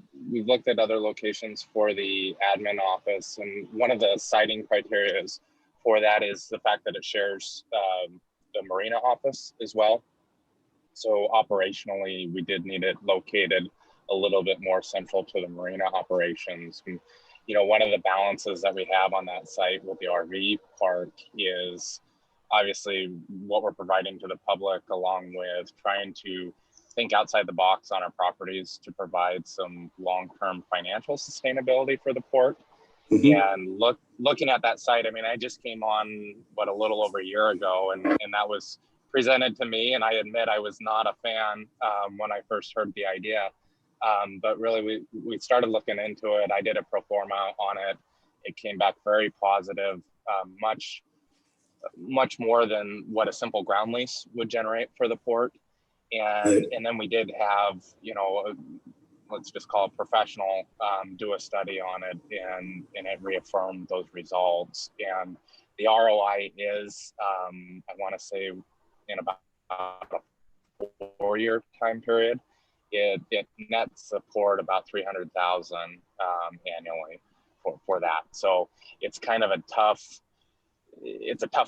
other locations for the admin office, and one of the citing criteria for that is the fact that it shares the marina office as well. So operationally, we did need it located a little bit more central to the marina operations. And, one of the balances that we have on that site with the RV park is obviously what we're providing to the public, along with trying to think outside the box on our properties to provide some long-term financial sustainability for the port. And looking at that site, I mean, I just came on a little over a year ago, and that was presented to me, and I admit I was not a fan when I first heard the idea. But really, we started looking into it. I did a pro forma on it. It came back very positive, much more than what a simple ground lease would generate for the port. And then we did have, let's just call it professional, do a study on it, and it reaffirmed those results. And the ROI is, I want to say, in about a 4-year time period, it nets support about $300,000 annually for that. So it's kind of a tough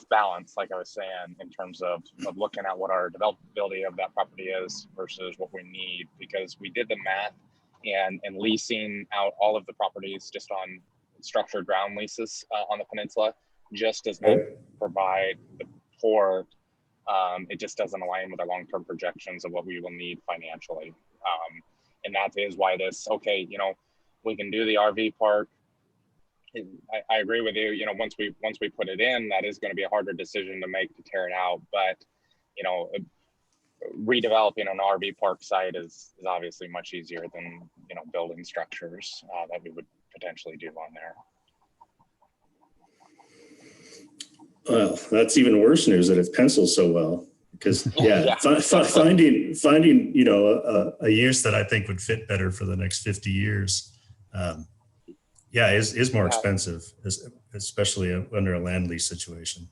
balance, like I was saying, in terms of looking at what our developability of that property is versus what we need, because we did the math, and leasing out all of the properties just on structured ground leases on the peninsula just does not provide the port. It just doesn't align with our long-term projections of what we will need financially. And that is why we can do the RV park. I agree with you. Once we put it in, that is going to be a harder decision to make to tear it out. But redeveloping an RV park site is obviously much easier than building structures that we would potentially do on there. Well, that's even worse news that it's penciled so well. Because finding a use that I think would fit better for the next 50 years. Is more expensive, especially under a land lease situation.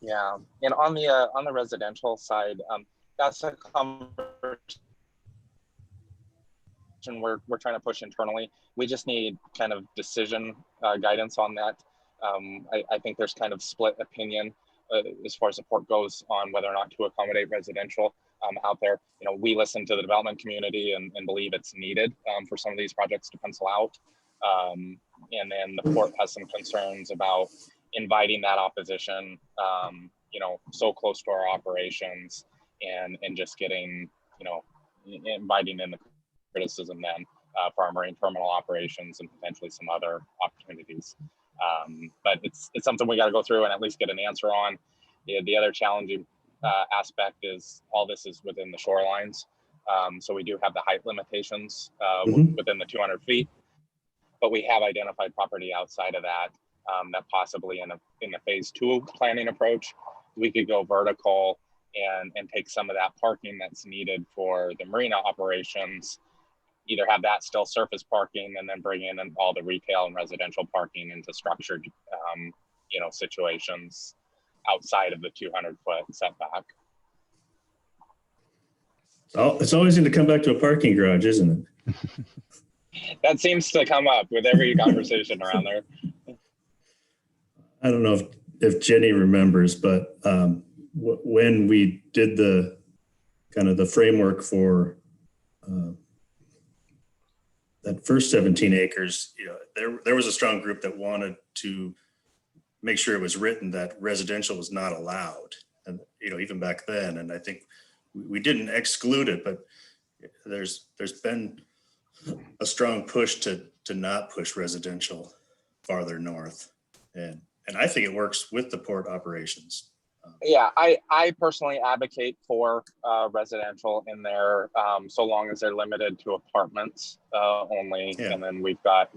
And on the residential side, that's a conversation we're trying to push internally. We just need kind of decision guidance on that. I think there's kind of split opinion as far as the port goes on whether or not to accommodate residential out there. We listen to the development community and believe it's needed for some of these projects to pencil out. And then the port has some concerns about inviting that opposition, so close to our operations, and just getting, inviting in the criticism then for our marine terminal operations and potentially some other opportunities. But it's something we got to go through and at least get an answer on. The other challenging aspect is all this is within the shorelines. So we do have the height limitations within the 200 feet, but we have identified property outside of that that possibly in the phase 2 planning approach, we could go vertical and take some of that parking that's needed for the marina operations, either have that still surface parking and then bring in all the retail and residential parking into structured, situations outside of the 200-foot setback. Oh, it's always going to come back to a parking garage, isn't it? That seems to come up with every conversation around there. I don't know if Jenny remembers, but when we did the kind of the framework for that first 17 acres, you know, there was a strong group that wanted to make sure it was written that residential was not allowed, and you know, even back then. And I think we didn't exclude it, but there's been a strong push to not push residential farther north, and I think it works with the port operations. Yeah, I personally advocate for residential in there, so long as they're limited to apartments only. Yeah. And then we've got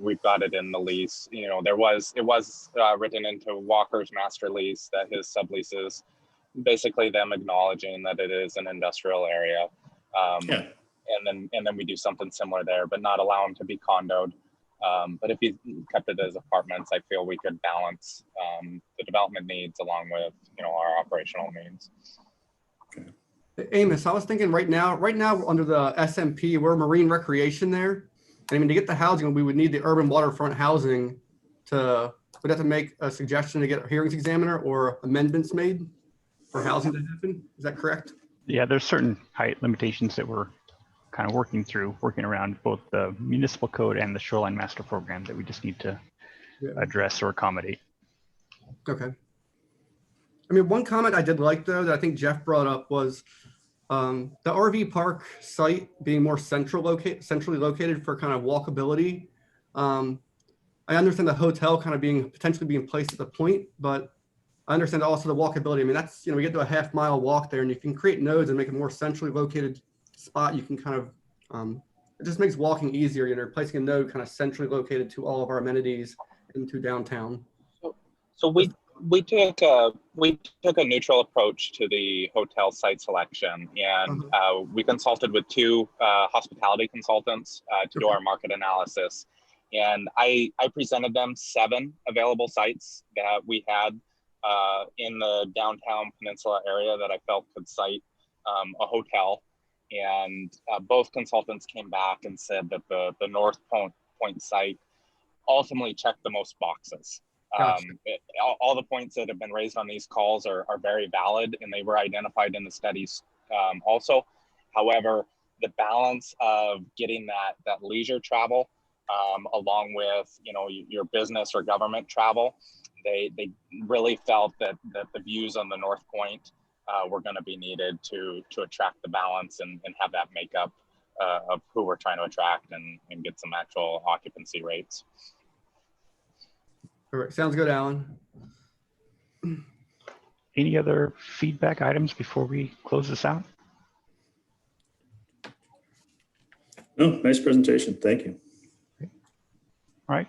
it in the lease. You know, it was written into Walker's master lease that his subleases, basically them acknowledging that it is an industrial area. Yeah. And then we do something similar there, but not allow them to be condoed. But if you kept it as apartments, I feel we could balance the development needs along with, you know, our operational needs. Okay. Amos, I was thinking right now under the SMP, we're marine recreation there. I mean, to get the housing, we would need the urban waterfront housing we'd have to make a suggestion to get a hearings examiner or amendments made for housing to happen. Is that correct? Yeah, there's certain height limitations that we're kind of working around both the municipal code and the shoreline master program that we just need to address or accommodate. Okay. I mean, one comment I did like though that I think Jeff brought up was the RV park site being more centrally located for kind of walkability. I understand the hotel kind of potentially being placed at the point, but I understand also the walkability. I mean, that's, you know, we get to a half-mile walk there, and if you can create nodes and make a more centrally located spot, you can kind of it just makes walking easier. You know, placing a node kind of centrally located to all of our amenities into downtown. So we took a neutral approach to the hotel site selection, and we consulted with two hospitality consultants to do our market analysis. And I presented them 7 available sites that we had in the downtown peninsula area that I felt could site a hotel. And both consultants came back and said that the North Point site ultimately checked the most boxes. All the points that have been raised on these calls are very valid, and they were identified in the studies also. However, the balance of getting that leisure travel along with, you know, your business or government travel, they really felt that the views on the North Point were going to be needed to attract the balance and have that makeup of who we're trying to attract and get some actual occupancy rates. All right, sounds good, Alan. Any other feedback items before we close this out? No, nice presentation. Thank you. All right.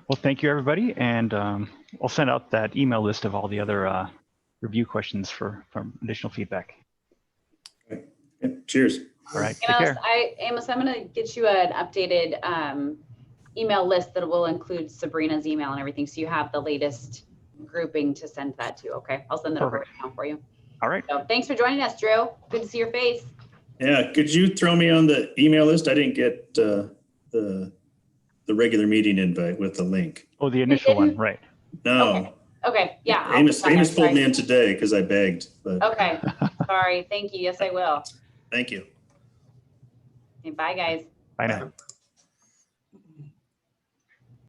Well, thank you, everybody. And I'll send out that email list of all the other review questions for additional feedback. Okay. Yeah, cheers. All right. Take care. Amos, I'm going to get you an updated email list that will include Sabrina's email and everything. So you have the latest grouping to send that to. Okay. I'll send that over now for you. All right. So thanks for joining us, Drew. Good to see your face. Yeah. Could you throw me on the email list? I didn't get the regular meeting invite with the link. Oh, the initial one, right? No. Okay. Yeah. Amos pulled me in today because I begged. But okay. Sorry. Thank you. Yes, I will. Thank you. Okay, bye, guys. Bye now.